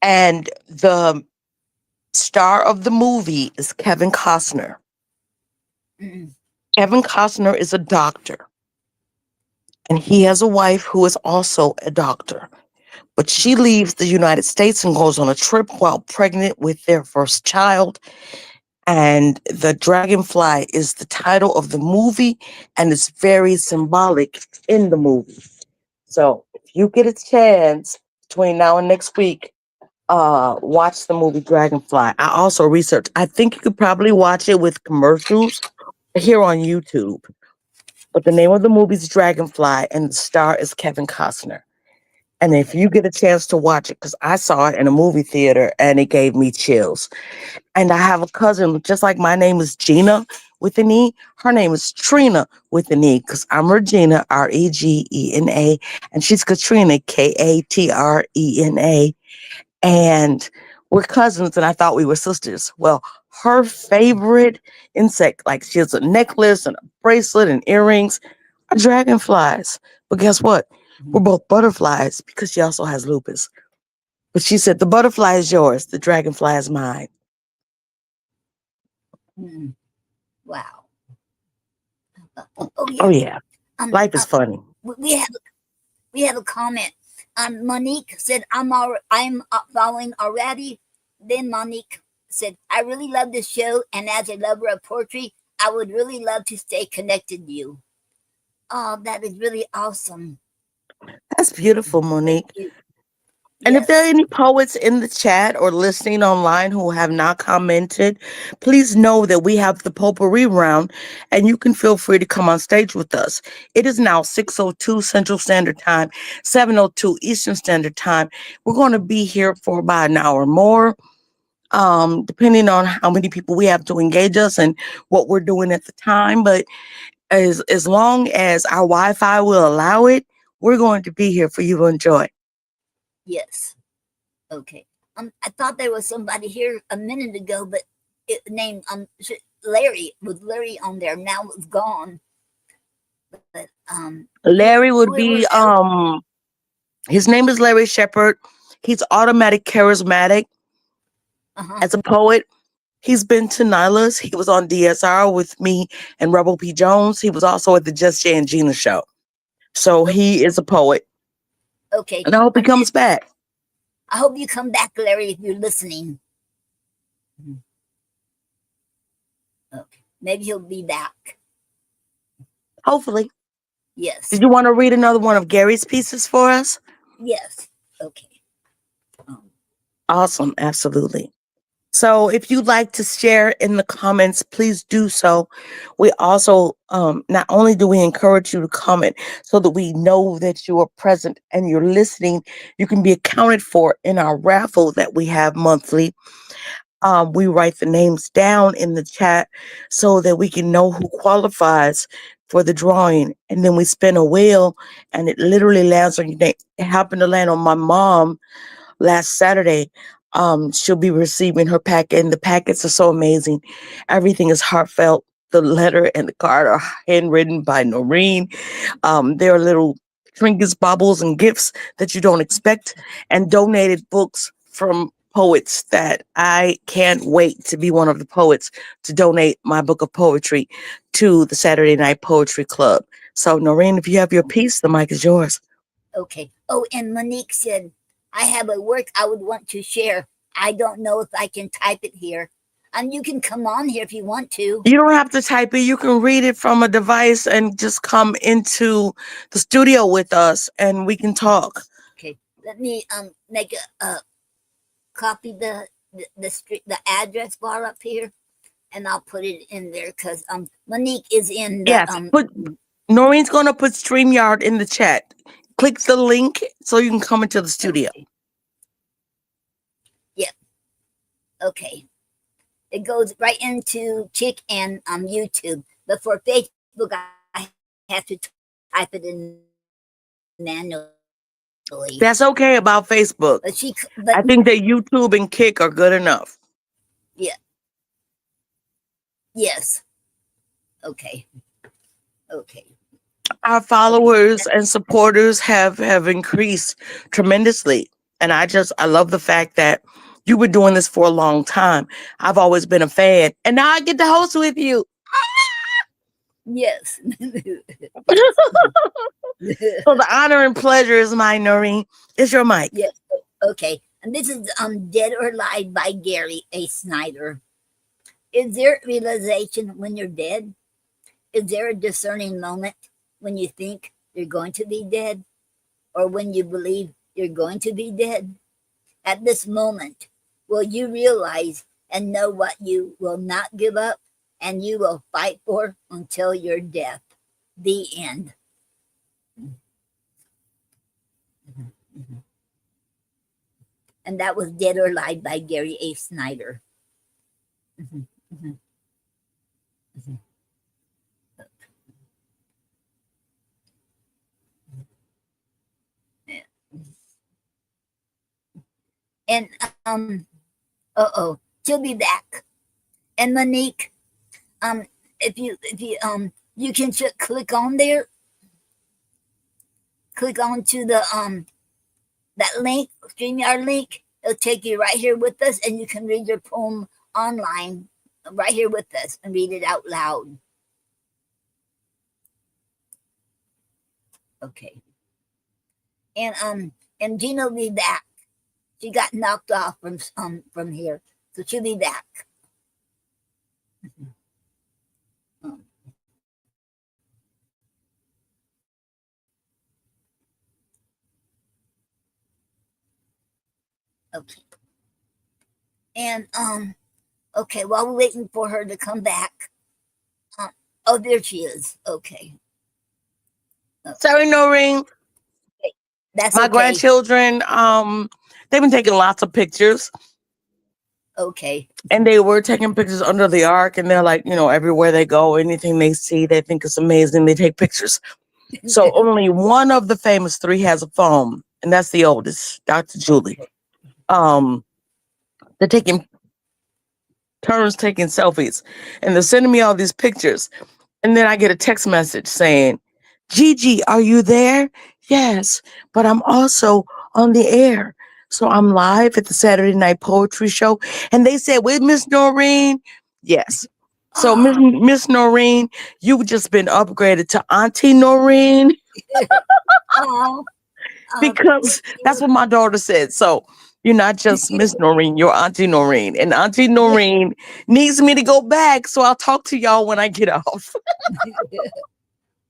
And the star of the movie is Kevin Costner. mm, Kevin Costner is a doctor, and he has a wife who is also a doctor. But she leaves the United States and goes on a trip while pregnant with their first child. And the dragonfly is the title of the movie, and it's very symbolic in the movie. So if you get a chance between now and next week, watch the movie Dragonfly. I also researched. I think you could probably watch it with commercials here on YouTube. But the name of the movie is Dragonfly, and the star is Kevin Costner. And if Okay. you get a chance to watch it, because I saw it in a movie theater and it gave me chills. And I have a cousin, just like my name is Gina with an E, her name is Trina with an E, because I'm Regina, Regena, and she's Katrina, Katrena. And we're cousins, and I thought we were sisters. Well, her favorite insect, like she has a necklace and a bracelet and earrings, are dragonflies. But guess what? We're Mhm. both butterflies because she also has lupus. But she said, the butterfly is yours, the dragonfly is mine. Mm. Wow. Oh Oh, yeah. yeah. Um, Life is um, funny. we have a comment. Monique said, I'm following already." Then Monique said, "I really love this show, and as a lover of poetry, I would really love to stay connected to you." Oh, that is really awesome. That's beautiful, Thank Monique. you. And if there are Yes, any poets in the chat or listening online who have not commented, please know that we have the potpourri round and you can feel free to come on stage with us. It is now 6:02 Central Standard Time, 7:02 Eastern Standard Time. We're going to be here for about an hour more, depending on how many people we have to engage us and what we're doing at the time. But as long as our Wi-Fi will allow it, we're going to be here for you to enjoy. yes. Okay. I thought there was somebody here a minute ago, but it named Larry, with Larry on there. Now it's gone. But Larry would whoever be else. his name is Larry Shepard. He's automatic charismatic Uh-huh. as a poet. He's been to Nyla's. He was on DSR with me and Rebel P. Jones. He was also at the Just Jay and Gina show. So he is a poet. Okay. And I hope he And comes back. I hope you come back, Larry, if you're listening. Mhm. Okay. Maybe he'll be back. Hopefully. Yes. Did you want to read another one of Gary's pieces for us? Yes. Okay. Um, Awesome. Absolutely. So if you'd like to share in the comments, please do so. We also, not only do we encourage you to comment so that we know that you are present and you're listening, you can be accounted for in our raffle that we have monthly. We write the names down in the chat so that we can know who qualifies for the drawing. And then we spin a wheel and it literally lands on your name. It happened to land on my mom last Saturday. She'll be receiving her packet, and the packets are so amazing. Everything is heartfelt. The letter and the card are handwritten by Noreen. There are little trinkets, baubles, and gifts that you don't expect, and donated books from poets that I can't wait to be one of the poets to donate my book of poetry to the Saturday Night Poetry Club. So, Noreen, if you have your piece, the mic is yours. okay. Oh, and Monique said, "I have a work I would want to share. I don't know if I can type it here. You can come on here if you want to." You don't have to type it. You can read it from a device and just come into the studio with us and we can talk. Okay. Let me make a copy the street, the address bar up here, and I'll put it in there because Monique is in the Yes. Put Noreen's gonna put StreamYard in the chat. Click the link so you can come into the studio. okay. Yep. Okay. It goes right into Chick and YouTube. But for Facebook, I have to type it in manually. That's okay about Facebook. But I think that YouTube and Kick are good enough. yeah, yes. Okay. Okay. Our Okay. followers and supporters have increased tremendously. And I love the fact that you've been doing this for a long time. I've always been a fan. And now I get to host with you. Yes. Yes. So the honor and pleasure is mine, Noreen. It's your mic. Yes. Okay. And this is Dead or Alive by Gary A. Snyder. Is there realization when you're dead? Is there a discerning moment when you think you're going to be dead, or when you believe you're going to be dead? At this moment, will you realize and know what you will not give up and you will fight for until your death? The end. And that was Dead or Alive by Gary A. Snyder. Mhm, mhm, mhm. Yeah. And she'll be back. And Monique, um, if you you can click on there, click on to the that link, StreamYard link. It'll take you right here with us, and you can read your poem online right here with us and read it out loud. Okay. And Gina will be back. She got knocked off from here, so she'll be back. Um, okay. And okay, while we're waiting for her to come back. Uh, oh, there she is. Okay. Sorry, Noreen. That's My okay. grandchildren, they've been taking lots of pictures, Okay. and they were taking pictures under the ark, and they're like, everywhere they go, anything they see, they think it's amazing. They take pictures. So only one of the famous three has a phone, and that's the oldest, Dr. Julie. Um, they're taking turns taking selfies, and they're sending me all these pictures. And then I get a text message saying, Gigi, are you there? Yes, but I'm also on the air. So I'm live at the Saturday Night Poetry Show. And they said, with Miss Noreen? Yes. So Ah, Miss Noreen, you've just been upgraded to Auntie Noreen oh, thank because that's you. what my daughter said. So you're not just Miss Noreen, you're Auntie Noreen. And Auntie Noreen needs me to go back. So I'll talk to y'all when I get off.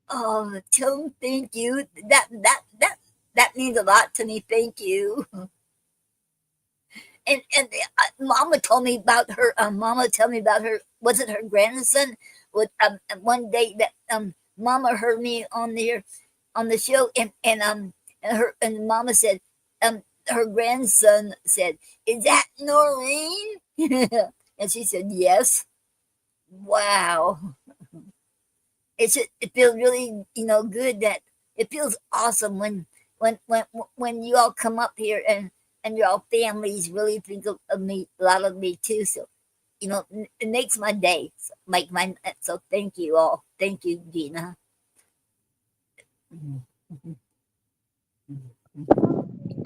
Oh, Tim, thank you. That means a lot to me. Thank you. And Mama told me about her. Mama told me about her. Was it her grandson? With one day that Mama heard me on there on the show, and Mama said her grandson said, "Is that Noreen?" And she said, "Yes." Wow. It feels really good that it feels awesome when you all come up here and your all families really think of me, a lot of me too. So it makes my day. So thank you all. Thank you, Gina.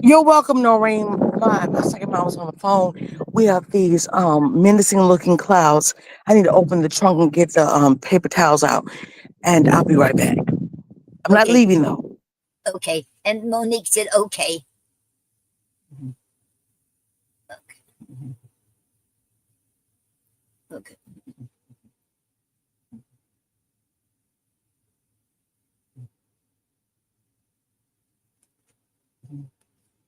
You're welcome, Noreen. My second mom was on the phone. We have these menacing looking clouds. I need to open the trunk and get the paper towels out, and I'll be right back. I'm not Okay, leaving though. okay. And Monique said okay. Okay. Okay.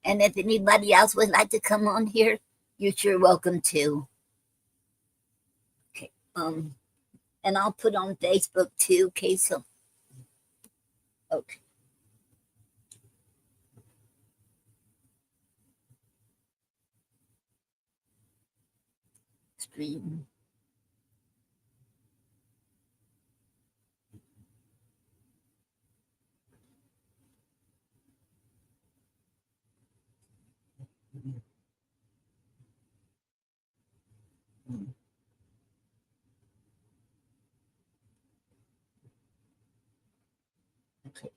And if anybody else would like to come on here, you're sure welcome to. Okay. And I'll put on Facebook too. Okay, so okay. Stream. Okay.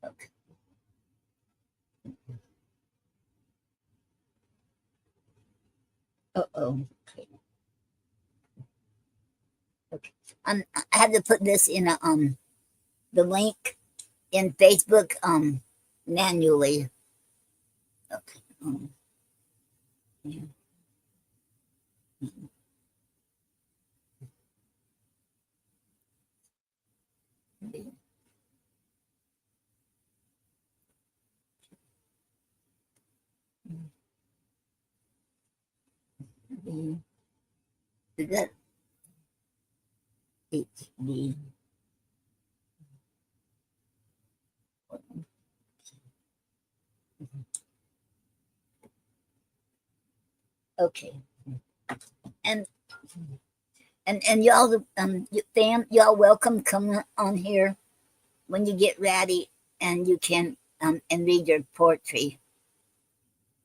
Okay. Uh-oh. Okay. Okay. I had to put this in the link in Facebook manually. Okay. Yeah. Mm, is that HD? Okay. And and y'all, fam, y'all welcome. Come on here when you get ready, and you can and read your poetry.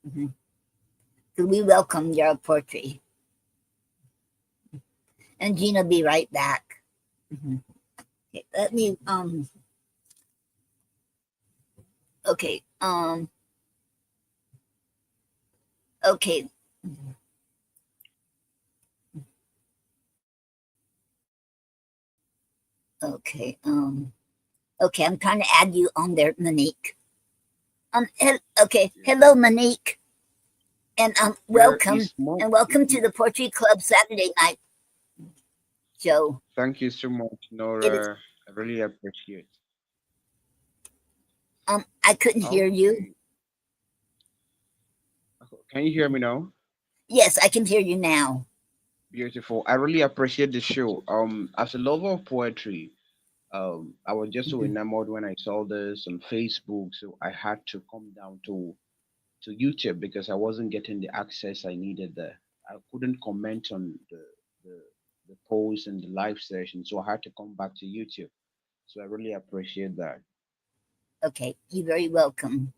Mm-hmm. So we welcome your poetry. And Gina be right back. Mm-hmm. Okay, let me okay okay okay okay. I'm trying to add you on there, Monique. Okay, hello, Monique, and Where welcome is Mo? and welcome to the Poetry Club Saturday night show. Thank you so much, It is Nora. I really appreciate. I couldn't hear you. Okay. Can you hear me now? Yes, I can hear you now. Beautiful. I really appreciate the show. As a lover of poetry, I was just so Mhm. enamored when I saw this on Facebook, so I had to come down to YouTube because I wasn't getting the access I needed there. I couldn't comment on the the post and the live session, so I had to come back to YouTube. So I really appreciate that. Okay, you're very welcome.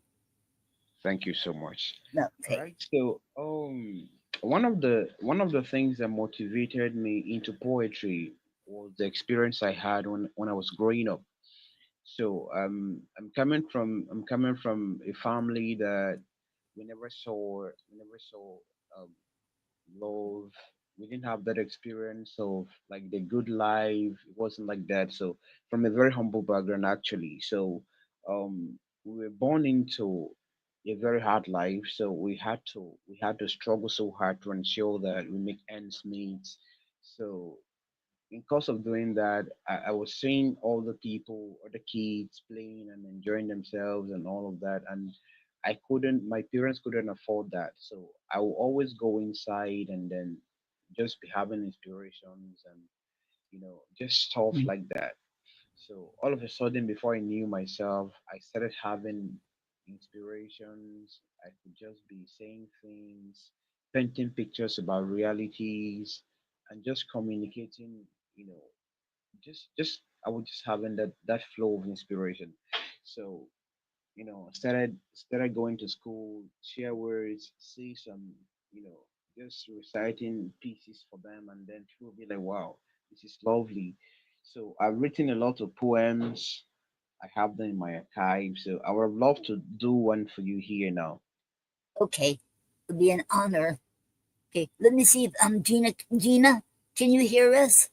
Thank you so much. All Okay. right. So, one of the things that motivated me into poetry was the experience I had when I was growing up. So, I'm coming from a family that we never saw um, love. We didn't have that experience of like the good life. It wasn't like that. So, from a very humble background, actually. So, we were born into a very hard life. So we had to struggle so hard to ensure that we make ends meet. So in course of doing that, I was seeing all the people or the kids playing and enjoying themselves and all of that, and my parents couldn't afford that. So I will always go inside and then just be having inspirations and just stuff Mm. like that. So all of a sudden, before I knew myself, I started having inspirations. I could just be saying things, painting pictures about realities, and just communicating. You know, just I was just having that flow of inspiration. So started going to school, share words, see some, just reciting pieces for them, and then people be like, "Wow, this is lovely." So I've written a lot of poems. I have them in my archive. So I would love to do one for you here now. Okay, it'll be an honor. Okay, let me see if Gina, can you hear us?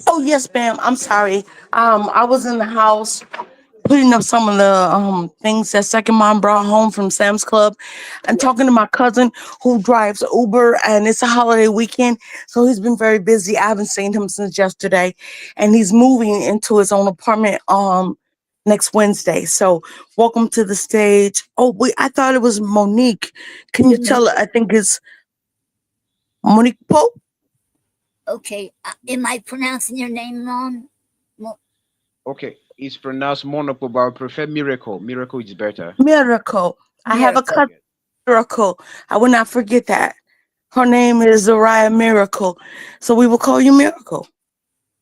Oh yes, ma'am. I'm sorry. I was in the house putting up some of the things that second mom brought home from Sam's Club and Yes. talking to my cousin who drives Uber, and it's a holiday weekend, so he's been very busy. I haven't seen him since yesterday, and he's moving into his own apartment next Wednesday. So welcome to the stage. Oh wait, I thought it was Monique. Can you No. tell her? I think it's Monique Pope. Okay, am I pronouncing your name wrong? Mo- Okay, it's pronounced monocle, but I prefer miracle. Miracle is better. Miracle. I have a Miracle. cousin, Yes. Miracle. I will not forget that. Her name is Zariah Miracle. So we will call you Miracle.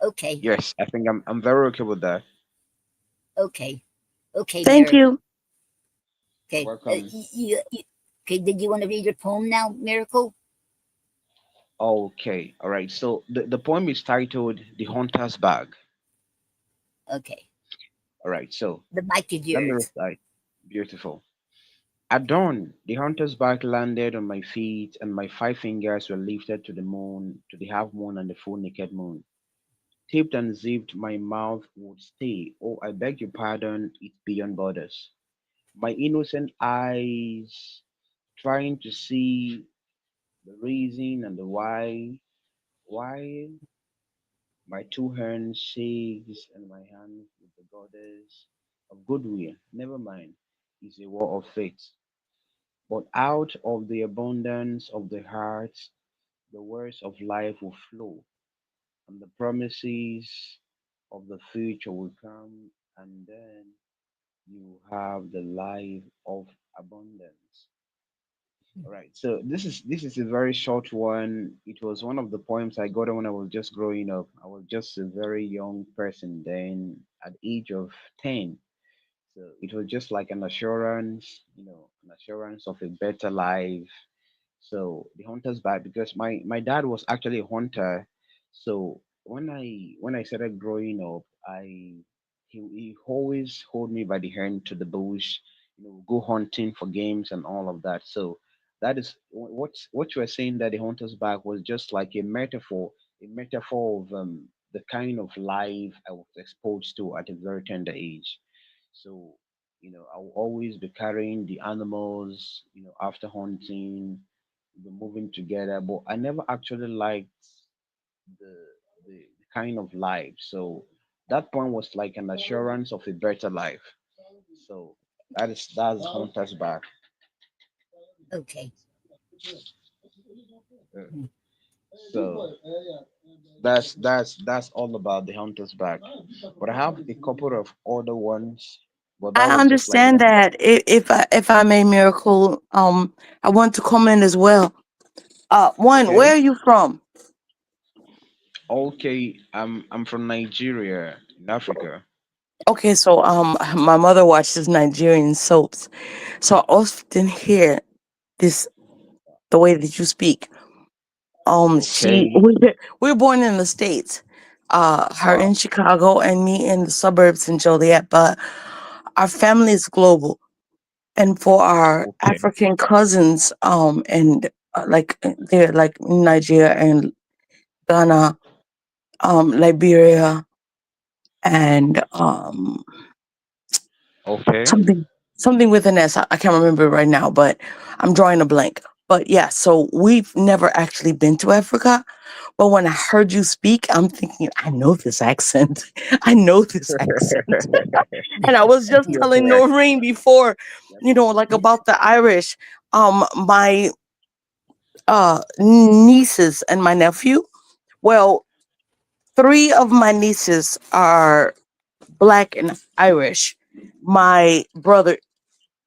Okay, Yes, I think I'm very okay with that. okay, okay, Thank Miracle. you. Okay, Welcome. okay. Did you want to read your poem now, Miracle? Okay, all right. So the poem is titled "The Hunter's Bag." Okay, All right, so the mic is let me yours. recite. Beautiful. At dawn, the hunter's bag landed on my feet, and my 5 fingers were lifted to the moon, to the half moon and the full naked moon. Taped and zipped, my mouth would stay. Oh, I beg your pardon, it's beyond borders. My innocent eyes trying to see the reason and the why. Why my two hands shakes and my hand with the goddess of goodwill. Never mind, it's a war of fate. But out of the abundance of the heart, the words of life will flow, and the promises of the future will come, and then you have the life of abundance. All right. So this is a very short one. It was one of the poems I got when I was just growing up. I was just a very young person then, at age of 10. So it was just like an assurance, an assurance of a better life. So the hunter's bag, because my dad was actually a hunter. So when I started growing up, he always hold me by the hand to the bush, go hunting for games and all of that. So that is what you were saying, that the hunter's bag was just like a metaphor of the kind of life I was exposed to at a very tender age. So I will always be carrying the animals, after hunting, be moving together. But I never actually liked the the kind of life. So that point was like an assurance of a better life. So that's Hunter's back. Okay. Uh, So that's all about the Hunter's back. But I have a couple of other ones. But that I was just like understand one. that. If I may, Miracle, I want to comment as well. One, where Okay. are you from? Okay. I'm from Nigeria, in Africa. Okay, so my mother watches Nigerian soaps, so I often hear this the way that you speak. She Okay. we were born in the States, her in Wow. Chicago and me in the suburbs in Joliet, but our family is global. And for our Okay. African cousins, and like they're like Nigeria and Ghana, Liberia, and Okay. something something with an S. I can't remember it right now, but I'm drawing a blank. But yeah, so we've never actually been to Africa. But when I heard you speak, I'm thinking, I know this accent. I know this accent. And I was just You're telling correct. Noreen before, Yep. like about the Irish. My nieces and my nephew. Well, three of my nieces are black and Irish. My brother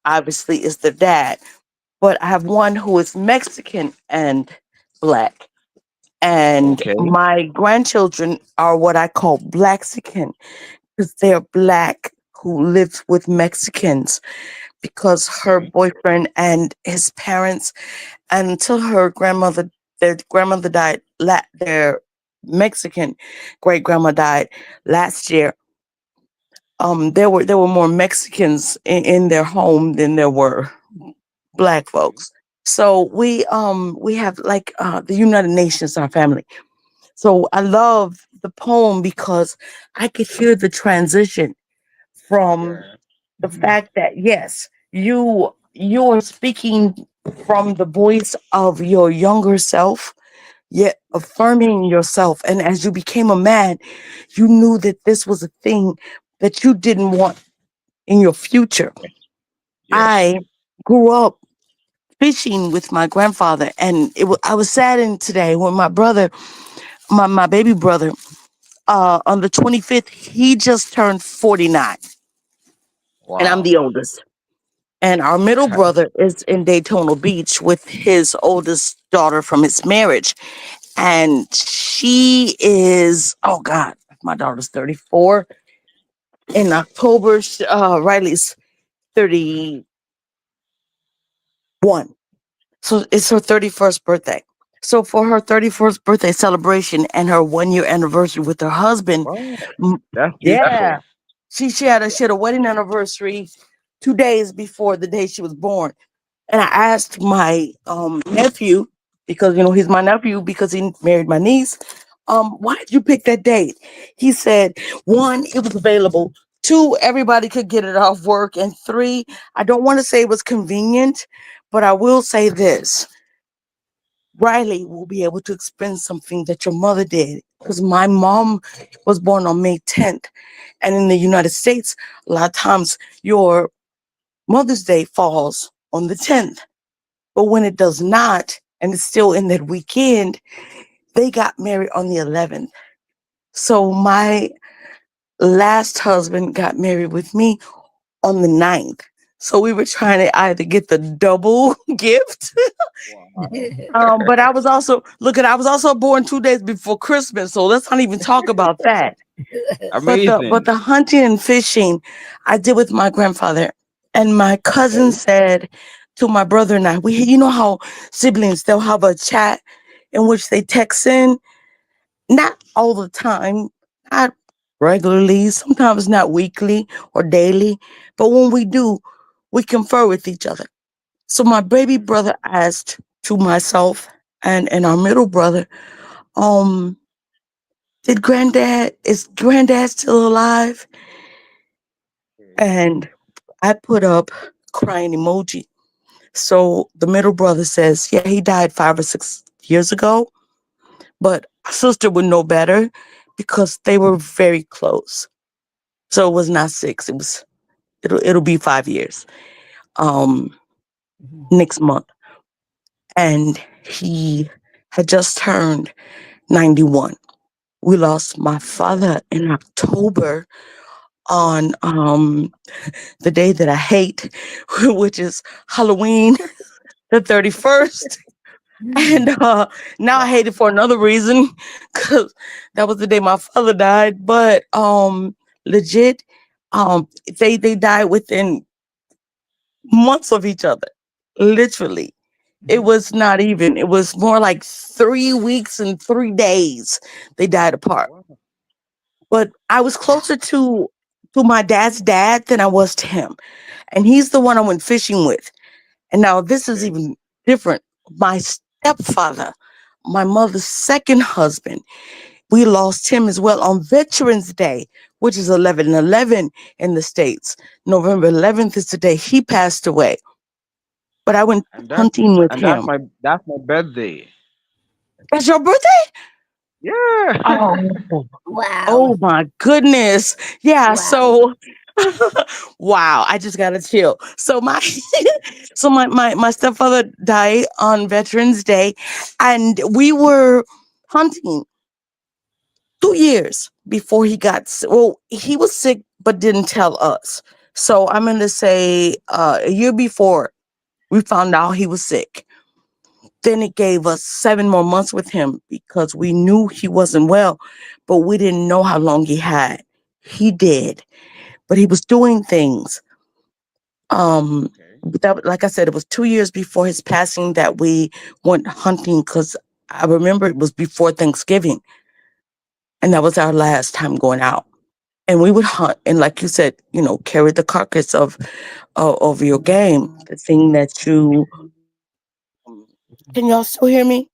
obviously is the dad, but I have one who is Mexican and black. And Okay. my grandchildren are what I call Blaxican because they're black who lives with Mexicans because her Okay. boyfriend and his parents, until their grandmother died, their Mexican great grandma died last year. There were more Mexicans in their home than there were black Okay. folks. So we have like the United Nations, our family. So I love the poem because I could hear the transition from Yeah. the fact that yes, you're speaking from the voice of your younger self, yet Yes. affirming yourself. And as you became a man, you knew that this was a thing that you didn't want in your future. Yes. Yes. I grew up fishing with my grandfather, and I was saddened today when my baby brother, on the 25th, he just turned 49, and I'm Wow. the oldest. And our middle brother is in Daytona Beach with his oldest daughter from his marriage. And she is, oh God, my daughter's 34. In October, Riley's 31. So it's her 31st birthday. So for her 31st birthday celebration and her 1 year anniversary with her husband, Wow. m- That's yeah, beautiful. she had a wedding anniversary 2 days before the day she was born. And I asked my nephew, because he's my nephew because he married my niece. Why did you pick that date? He said, one, it was available. Two, everybody could get it off work. And three, I don't want to say it was convenient, but I will say this: Riley will be able to experience something that your mother did. Because my mom was born on May 10th. And in the United States, a lot of times your Mother's Day falls on the 10th. But when it does not, and it's still in that weekend, they got married on the 11th. So my last husband got married with me on the 9th. So we were trying to either get the double gift. Wow. But I was also look at I was also born 2 days before Christmas, so let's not even talk about that. But the Amazing. hunting and fishing I did with my grandfather. And my cousin Okay. said to my brother and I, we you know how siblings they'll have a chat in which they text in, not all the time, not regularly, sometimes not weekly or daily, but when we do, we confer with each other. So my baby brother asked to myself and our middle brother, um, is granddad still alive? Okay. And I put up crying emoji. So the middle brother says, yeah, he died 5 or 6 years ago, but our sister would know better because they were very close. So it was not six. It'll be 5 years. Um Next month. And he had just turned 91. We lost my father in October on the day that I hate, which is Halloween, the 31st. And now I hate it Wow. for another reason, because that was the day my father died. But legit, um, they died within months of each other, literally. It was not even. It was more like 3 weeks and 3 days they died apart. Wow. But I was closer to my dad's dad than I was to him, and he's the one I went fishing with. And now this is Okay. even different. My stepfather, my mother's second husband, we lost him as well on Veterans Day, which is 11/11 in the States. November 11th is the day he passed away. But I went And hunting with him. that's my birthday. That's your birthday? Yeah. Oh, Wow. oh my goodness. Yeah, Wow. so wow, I just gotta chill. So my my stepfather died on Veterans Day, and we were hunting 2 years before he got well, he was sick but didn't tell us. So I'm gonna say a year before we found out he was sick. Then it gave us 7 more months with him because we knew he wasn't well, but we didn't know how long he had. He did, but he was doing things. Um, Okay. like I said, it was 2 years before his passing that we went hunting because I remember it was before Thanksgiving, and that was our last time going out. And we would hunt, and like you said, carry the carcass of your game, the thing that you. Can y'all still hear me?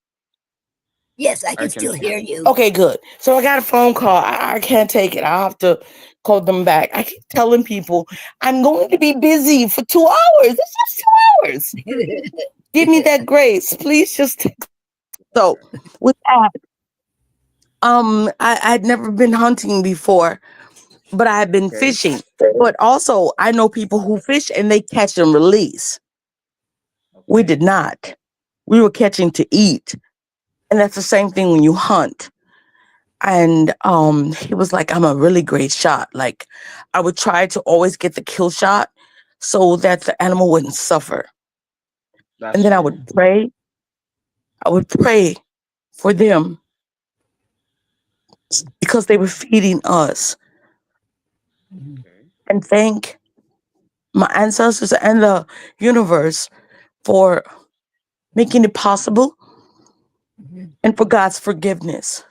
Yes, I I can can still hear hear you. you. Okay, good. So I got a phone call. I can't take it. I'll have to call them back. I keep telling people I'm going to be busy for 2 hours. It's just 2 hours. Give me that grace, please. Just so with that, I'd never been hunting before, but I had been Okay. fishing. But also, I know people who fish and they catch and release. We Okay. did not. We were catching to eat, and that's the same thing when you hunt. And he was like, I'm a really great shot. Like, I would try to always get the kill shot so that the animal wouldn't suffer. And That's then true. I would pray for them because they were feeding us, Okay. and thank my ancestors and the universe for making it possible, and for God's forgiveness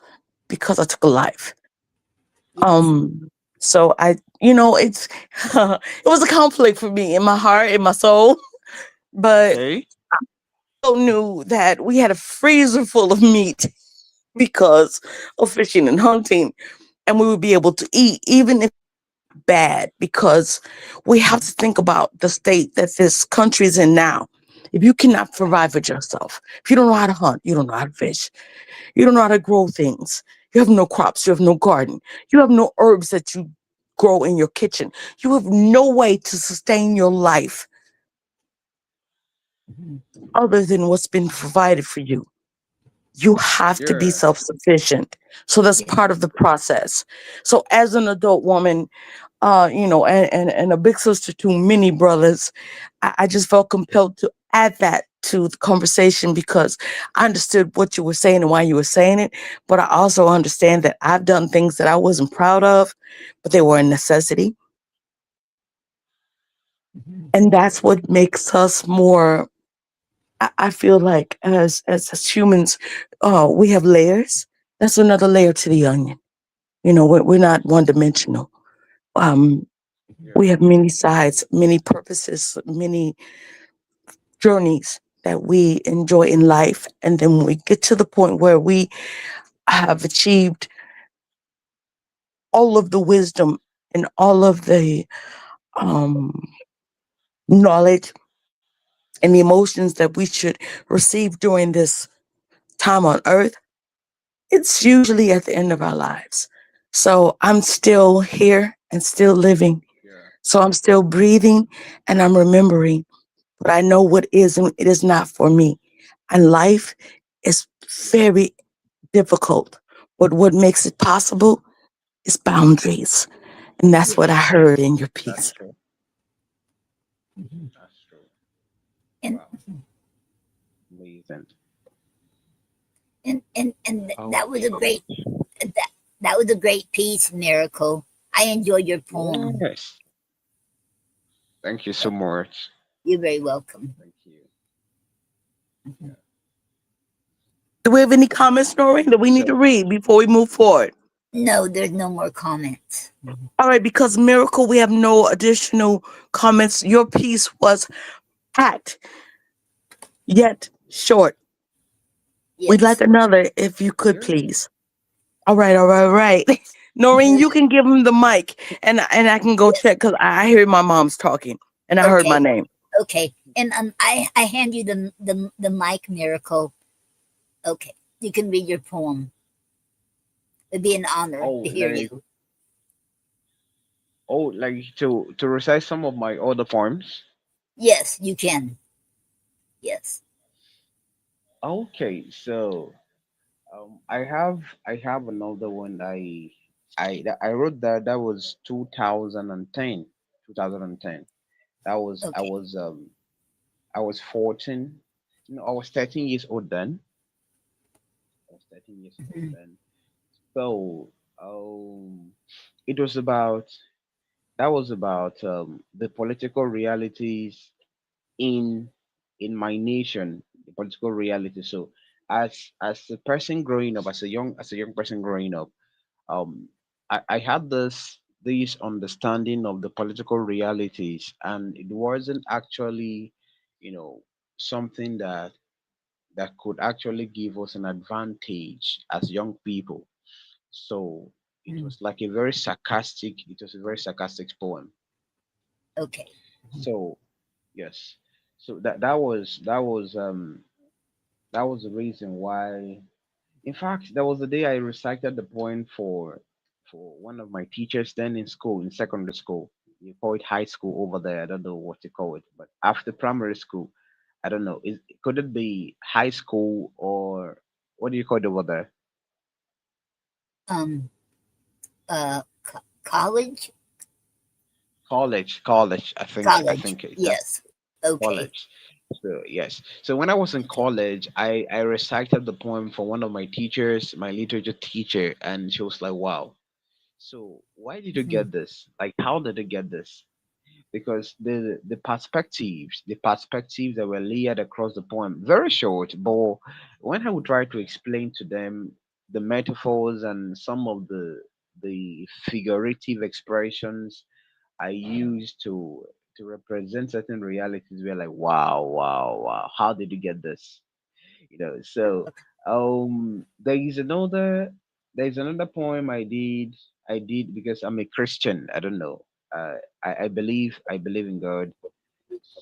because I took a life. Yes. So it's it was a conflict for me in my heart, in my soul, but Okay. also knew that we had a freezer full of meat because of fishing and hunting, and we would be able to eat, even if bad, because we have to think about the state that this country is in now. If you cannot provide for yourself, if you don't know how to hunt, you don't know how to fish, you don't know how to grow things, you have no crops, you have no garden, you have no herbs that you grow in your kitchen, you have no way to sustain your life, other than what's been provided for you. You have to be Yeah. self sufficient. So that's Yeah. part of the process. So as an adult woman, and a big sister to many brothers, I just felt compelled to add that to the conversation because I understood what you were saying and why you were saying it. But I also understand that I've done things that I wasn't proud of, but they were a necessity. And that's what makes us more. I feel like as humans, we have layers. That's another layer to the onion. We're not one dimensional. Um, we Yeah. have many sides, many purposes, many journeys that we enjoy in life. And then when we get to the point where we have achieved all of the wisdom and all of the um, knowledge and the emotions that we should receive during this time on earth, it's usually at the end of our lives. So I'm still here and still living. Yeah. So I'm still breathing and I'm remembering, but I know what is and it is not for me. And life is very difficult. But what makes it possible is boundaries. And that's what I Yes. heard in your That's piece. true. Mhm. That's true. And Wow. Amazing. and that was a Okay. great that that was a great piece, Miracle. I enjoyed your poem. Yes. Thank you so much. You're very welcome. Thank you. Mhm. Yeah. Do we have any comments, Noreen, that we need to So, read before we move forward? No, there's no more comments. All right, because Miracle, we have no additional comments. Your piece was packed, yet short. We'd like Yes. another if you could, yeah. please. All right, all right, all right. Noreen, you can give him the mic, and I can go Yes. check because I hear my mom's talking, and I heard my Okay. name. Okay. And I hand you the mic, Miracle. Okay. You can read your poem. It'd be an honor Oh, to hear you. like to recite some of my other poems. Yes, you can. Yes. Okay, so I have another one. I wrote that was 2010. 2010. That was I Okay. was um I was 14. No, I was 13 years old then. I was 13 years old Mhm. then. So it was about that was about the political realities in my nation, the political reality. So as a person growing up, as a young person growing up, um I had this understanding of the political realities, and it wasn't actually, something that could actually give us an advantage as young people. So Mhm. it was a very sarcastic poem. Okay. So yes. So that was the reason why. In fact, there was a day I recited the poem for one of my teachers then in school, in secondary school. You call it high school over there. I don't know what you call it, but after primary school, I don't know. Could it be high school, or what do you call it over there? Um. College. College. I think. I College. think that's Yes. Okay. college. So yes. So when I was in college, I recited the poem for one of my teachers, my literature teacher, and she was like, "Wow. So why did you Mhm. get this? Like, how did you get this?" Because the perspectives that were layered across the poem, very short, but when I would try to explain to them the metaphors and some of the figurative expressions I used to represent certain realities, we're like, wow, wow, wow, how did you get this? So Okay. um there is another there's another poem I did because I'm a Christian. I don't know. I believe in God.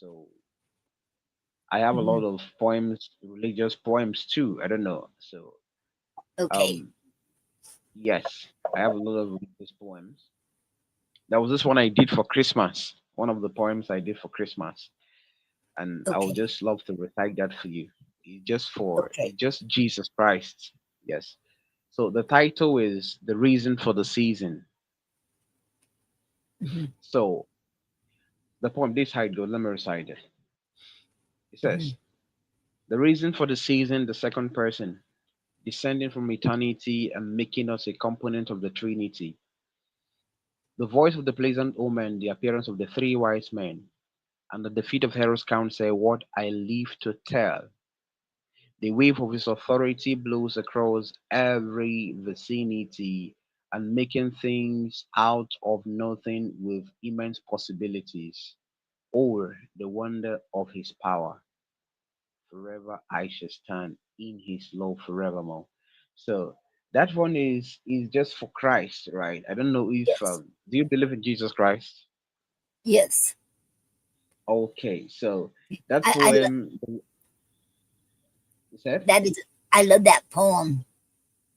So I have a lot Mhm. of poems, religious poems too. I don't know. So Okay. um yes, I have a lot of religious poems. There was this one I did for Christmas. One of the poems I did for Christmas. and I would Okay. just love to recite that for you. Okay. It's just Jesus Christ. Yes. So the title is The Reason for the Season. Hmm. So the poem, this how it goes. Let me recite it. It Hmm. says, the reason for the season, the second person, descending from eternity and making us a component of the Trinity. The voice of the pleasant omen, the appearance of the three wise men, and at the feet of Herod's counsel, what I live to tell. The wave of his authority blows across every vicinity and making things out of nothing with immense possibilities. Oh, the wonder of his power. Forever I shall stand in his love forevermore. So that one is just for Christ, right? I don't know if Yes. do you believe in Jesus Christ? Yes. Okay, so that I poem you said, that is. I love that poem.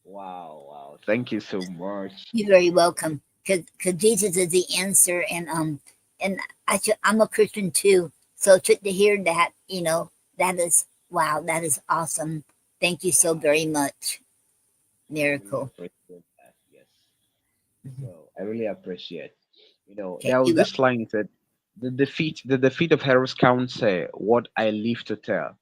wow, wow, thank you so much. You're very welcome. Cause Jesus is the answer, and I'm a Christian too. So to hear that, that is wow. That is awesome. Thank you so Wow, very much, I really Miracle. appreciate that. Yes. Mhm. So I really appreciate. Okay, There was you this welcome. line said, the defeat of Herod's counsel, what I live to tell.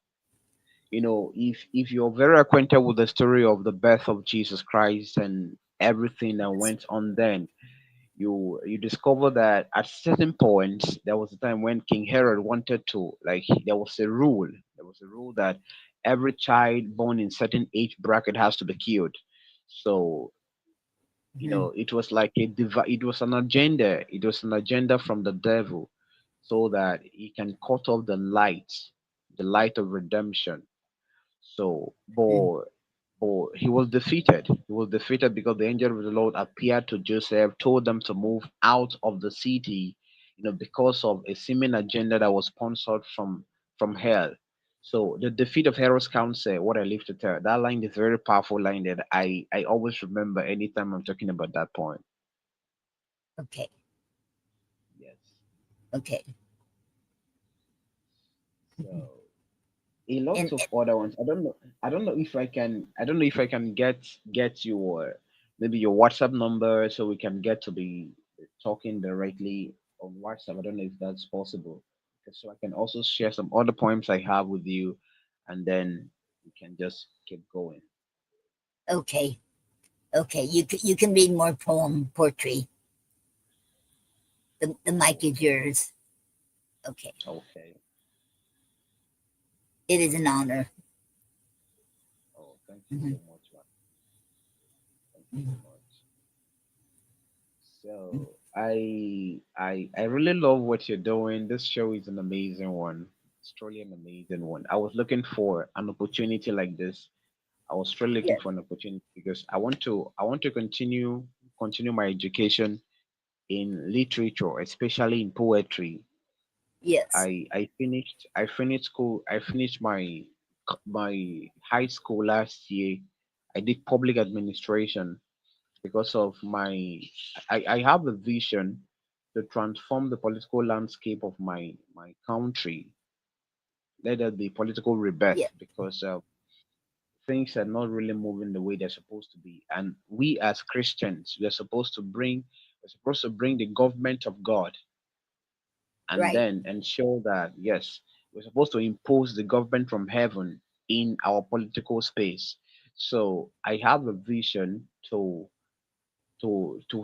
If you're very acquainted with the story of the birth of Jesus Christ and everything that went on then, you discover that at certain points there was a time when King Herod wanted to, like, there was a rule that every child born in certain age bracket has to be killed. So Hmm. it was like it was an agenda. It was an agenda from the devil, so that he can cut off the light of redemption. So, but he was defeated. He was defeated because the angel of the Lord appeared to Joseph, told them to move out of the city, because of a seeming agenda that was sponsored from hell. So the defeat of Herod's counsel, what I live to tell. That line is a very powerful line that I always remember anytime I'm talking about that point. Okay. Yes. Okay. So a And lot of other ones. I don't know if I can. I don't know if I can get your maybe your WhatsApp number so we can get to be talking directly on WhatsApp. I don't know if that's possible. So I can also share some other poems I have with you, and then we can just keep going. okay. Okay. You can read more poetry. The mic is Okay. yours. Okay. Okay. It is an honor. Oh, thank you Mhm. so much, man. Thank you so Mhm. much. So I really love what you're doing. This show is an amazing one. It's truly an amazing one. I was looking for an opportunity like this. I was really looking Yes. for an opportunity because I want to continue my education in literature, especially in poetry. Yes. I finished school. I finished my high school last year. I did public administration because of I have a vision to transform the political landscape of my country. Let there be political rebirth Yes. because things are not really moving the way they're supposed to be. And we as Christians, we're supposed to bring the government of God, and Right. then ensure that, yes, we're supposed to impose the government from heaven in our political space. So I have a vision to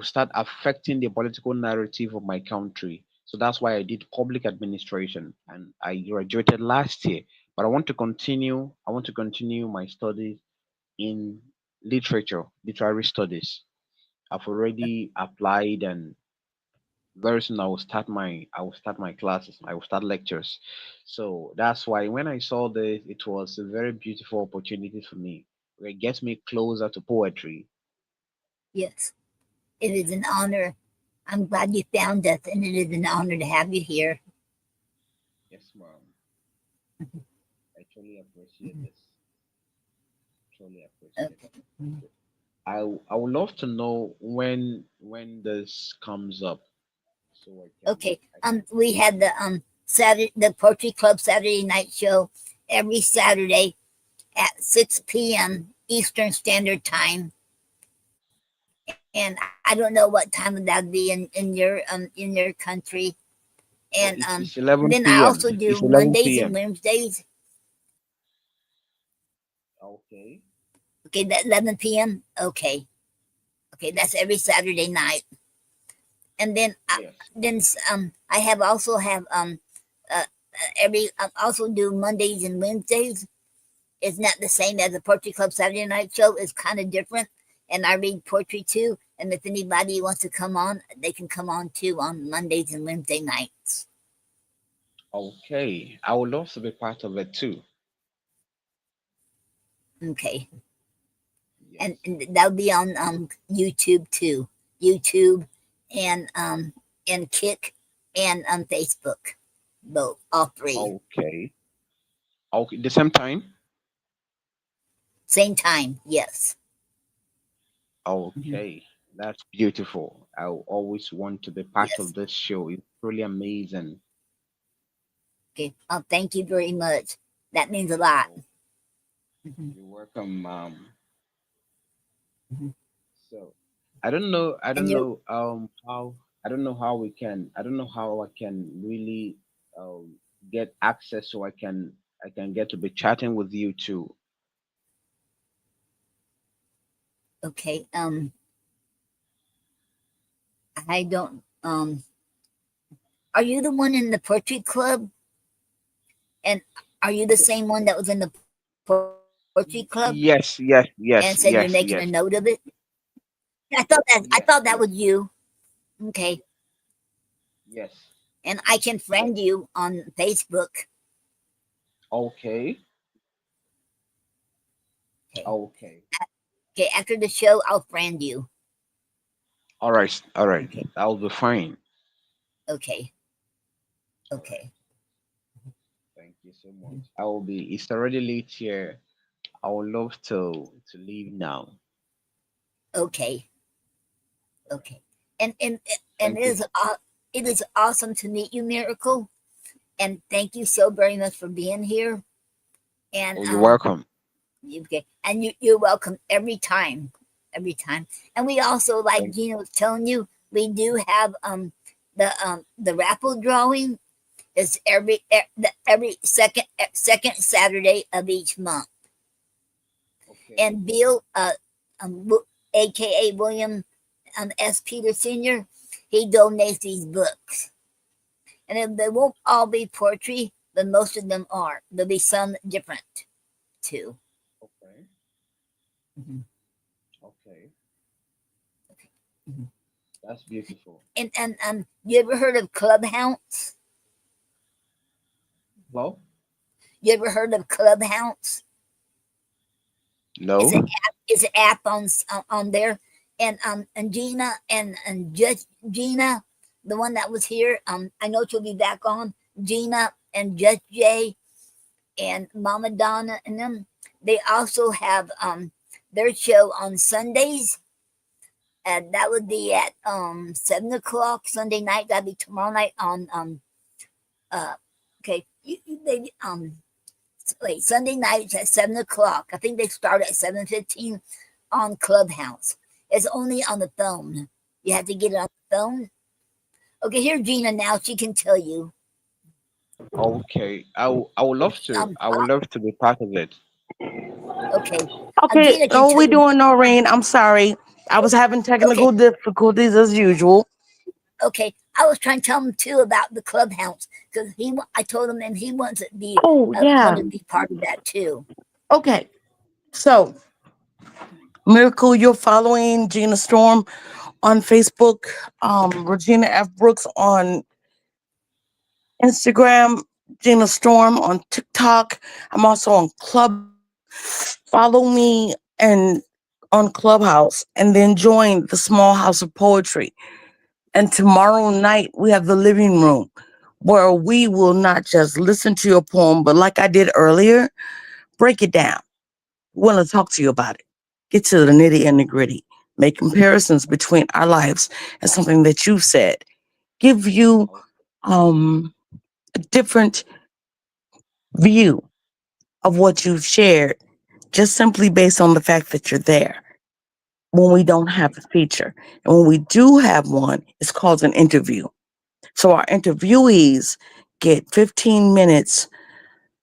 start affecting the political narrative of my country. So that's why I did public administration and I graduated last year. But I want to continue my studies in literary studies. I've already applied, and very soon I will start my classes. I will start lectures. So that's why when I saw this, it was a very beautiful opportunity for me. It gets me closer to poetry. Yes. It is an honor. I'm glad you found us, and it is an honor to have you here. Yes, ma'am. I truly appreciate this. Truly appreciate. Okay. Mhm. I would love to know when this comes up, so I can Okay. I can. We had the Saturday, the Poetry Club Saturday night show every Saturday at 6 p.m. Eastern Standard Time. And I don't know what time that would be in your country. Oh, And it's 11 then I also p.m. do It's 11 Mondays and p.m. Wednesdays. Okay. Okay, that 11 p.m. Okay, okay, that's every Saturday night. And Yes. I have also have every also do Mondays and Wednesdays. It's not the same as the Poetry Club Saturday night show. It's kind of different, and I read poetry too. And if anybody wants to come on, they can come on too on Mondays and Wednesday nights. Okay. I would love to be part of it too. Okay, Yes. and that'll be on YouTube too. YouTube and Kick and on Facebook, both all three, Okay. Okay. The same time. same time. Yes. Mhm. Okay. That's beautiful. I always want to be part of Yes. this show. It's really amazing. Okay. Thank you very much. That means a lot. Oh, Mhm. you're welcome. Mhm. So I don't know. I And don't you're know. How. I don't know how we can. I don't know how I can really get access so I can get to be chatting with you too. okay. I don't. Are you the one in the poetry club? And are you the same one that was in the poetry club and Yes. said you're Yes. making a Yes. note of it? Yes. Yes. I thought that Yes. was Yes. you. Okay. Yes. And I can friend you on Facebook. Okay. Okay. Okay. Okay. After the show, I'll friend you. All right. All right. Okay. That'll be fine. Okay. All right. Okay. Thank you so much. I will be. It's already late here. I would love to leave now. Okay. All right. Okay. And and Thank you. it is awesome to meet you, Miracle. And thank you so very much for being here. And Oh, you're welcome. you're welcome every time. And we also, like Thank. Gina was telling you, we do have the raffle drawing is every second Saturday of each month. Okay. And Bill, aka William S. Peter Sr., he donates these books. And they won't all be poetry, but most of them are. There'll be some different too. Okay. Mhm. Okay. Mhm. That's beautiful. And you ever heard of Clubhouse? Hello? You ever heard of Clubhouse? It's an No? app. It's an app on there. And Gina and Judge Gina, the one that was here. I know she'll be back on. Gina and Judge Jay and Mama Donna and them. They also have their show on Sundays, and that would be at 7 o'clock Sunday night. That'd be tomorrow night on uh okay they wait, Sunday nights at 7 o'clock. I think they start at 7:15 on Clubhouse. It's only on the phone. You have to get it on the phone. Okay, here's Gina now. She can tell you. Okay. I would love to. Um, I uh, would love to be part of it. okay, Okay, Gina can oh, tell we you. doing, Noreen? I'm sorry. I was having Okay, technical difficulties as usual. okay. I was trying to tell him too about the Clubhouse because I told him and he wants to be Oh, want yeah. to be part of that too. Okay. So, Miracle, you're following Gina Storm on Facebook, Regina F. Brooks on Instagram, Gina Storm on TikTok. I'm also on Clubhouse. Follow me and on Clubhouse and then join the Small House of Poetry. And tomorrow night we have the living room where we will not just listen to your poem, but like I did earlier, break it down. We want to talk to you about it. Get to the nitty and the gritty. Make comparisons between our lives and something that you've said. Give you Oh, um a different view of what you've shared just simply based on the fact that you're there when we don't have a feature. And when we do have one, it's called an interview. So our interviewees get 15 minutes,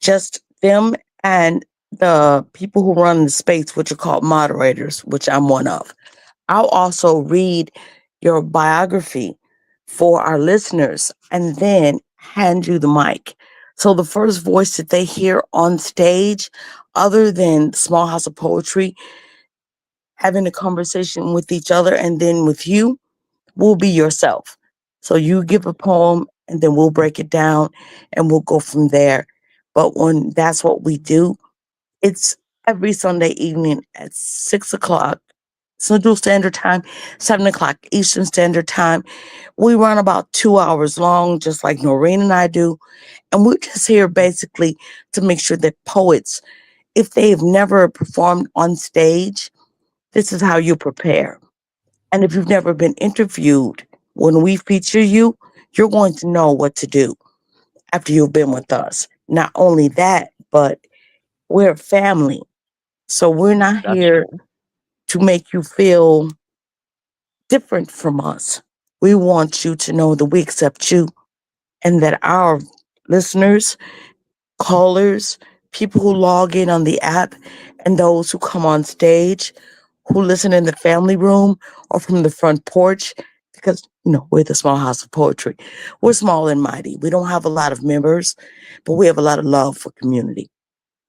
just them and the people who run the space, which are called moderators, which I'm one of. I'll also read your biography for our listeners and then hand you the mic. So the first voice that they hear on stage, other than Small House of Poetry, having a conversation with each other and then with you, will be yourself. So you give a poem and then we'll break it down and we'll go from there. But when that's what we do, it's every Sunday evening at 6 o'clock Central Standard Time, 7 o'clock Eastern Standard Time. We run about 2 hours long, just like Noreen and I do. And we're just here basically to make sure that poets, if they've never performed on stage, this is how you prepare. And if you've never been interviewed, when we feature you, you're going to know what to do after you've been with us. Not only that, but we're a family. So we're not That's here true. to make you feel different from us. We want you to know that we accept you and that our listeners, callers, people who log in on the app, and those who come on stage, who listen in the family room or from the front porch, because, we're the Small House of Poetry. We're small and mighty. We don't have a lot of members, but we have a lot of love for community.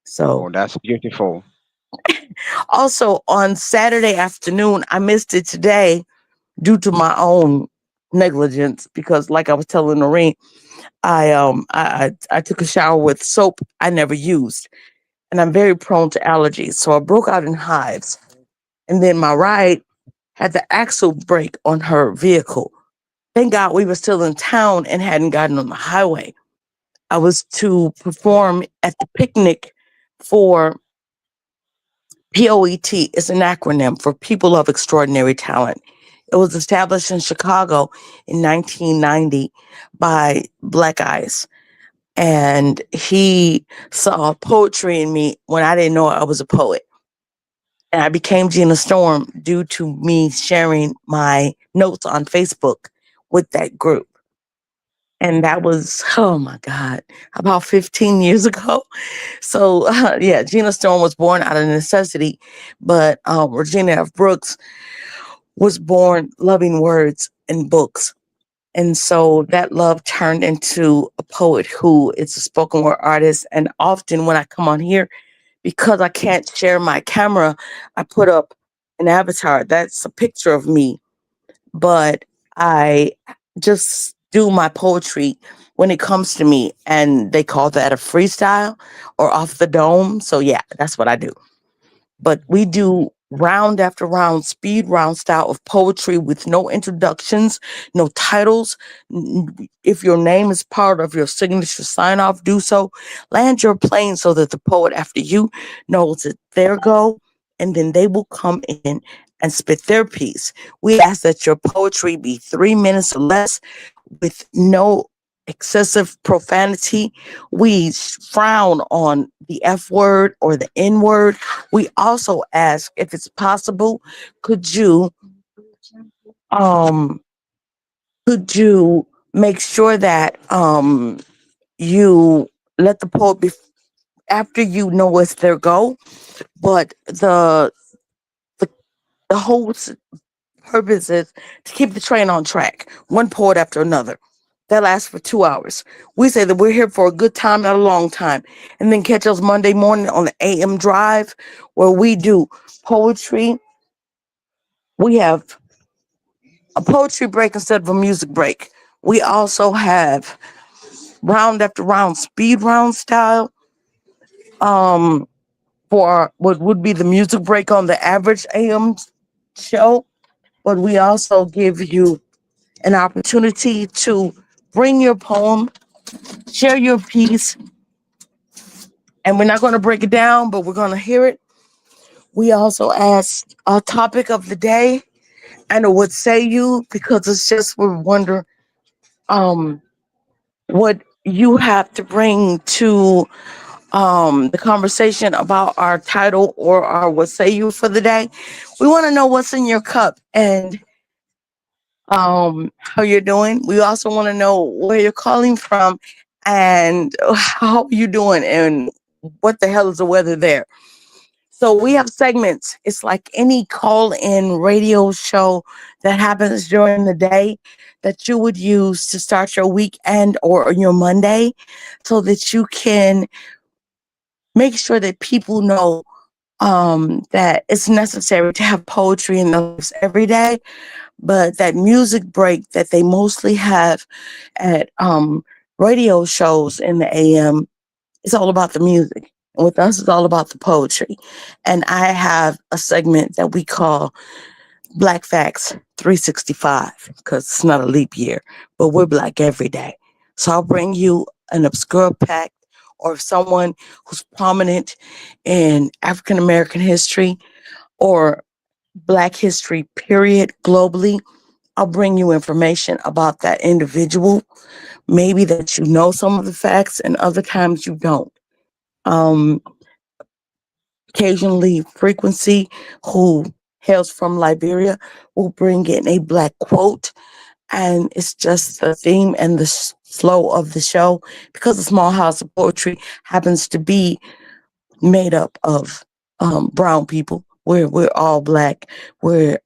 So, Oh, that's beautiful. also on Saturday afternoon, I missed it today due to my own negligence because, like I was telling Noreen, I took a shower with soap I never used, and I'm very prone to allergies, so I broke out in hives. And then my ride had the axle break on her vehicle. Thank God we were still in town and hadn't gotten on the highway. I was to perform at the picnic for POET. Is an acronym for People of Extraordinary Talent. It was established in Chicago in 1990 by Black Eyes. And he saw poetry in me when I didn't know I was a poet. And I became Gina Storm due to me sharing my notes on Facebook with that group. And that was, oh my God, about 15 years ago. So, yeah, Gina Storm was born out of necessity, but Regina F. Brooks was born loving words and books. And so that love turned into a poet who is a spoken word artist. And often when I come on here, because I can't share my camera, I put up an avatar. That's a picture of me. But I just do my poetry when it comes to me. And they call that a freestyle or off the dome. So, yeah, that's what I do. But we do round after round, speed round style of poetry with no introductions, no titles. If your name is part of your signature sign off, do so. Land your plane so that the poet after you knows it's their go, and then they will come in and spit their piece. We ask that your poetry be 3 minutes or less with no excessive profanity. We frown on the F word or the N word. We also ask if it's possible, could you um could you make sure that you let the poet be after you know it's their go, but the, the whole purpose is to keep the train on track, one poet after another. That lasts for 2 hours. We say that we're here for a good time, not a long time. And then catch us Monday morning on the AM drive where we do poetry. We have a poetry break instead of a music break. We also have round after round, speed round style, um, for what would be the music break on the average AM show. But we also give you an opportunity to bring your poem, share your piece, and we're not going to break it down, but we're going to hear it. We also ask a topic of the day and a what say you, because it's just we wonder um what you have to bring to the conversation about our title or our what say you for the day. We want to know what's in your cup and how you're doing. We also want to know where you're calling from and how you doing and what the hell is the weather there. So we have segments. It's like any call in radio show that happens during the day that you would use to start your weekend or your Monday so that you can make sure that people know that it's necessary to have poetry in their lives every day, but that music break that they mostly have at radio shows in the AM, it's all about the music. And with us, it's all about the poetry. And I have a segment that we call Black Facts 365 because it's not a leap year, but we're black every day. So I'll bring you an obscure fact or someone who's prominent in African American history or Black history, period, globally. I'll bring you information about that individual. Maybe that you know some of the facts and other times you don't. Um, Occasionally, Frequency, who hails from Liberia, will bring in a Black quote. And it's just the theme and the flow of the show because the small house of poetry happens to be made up of brown people. We're all black. We're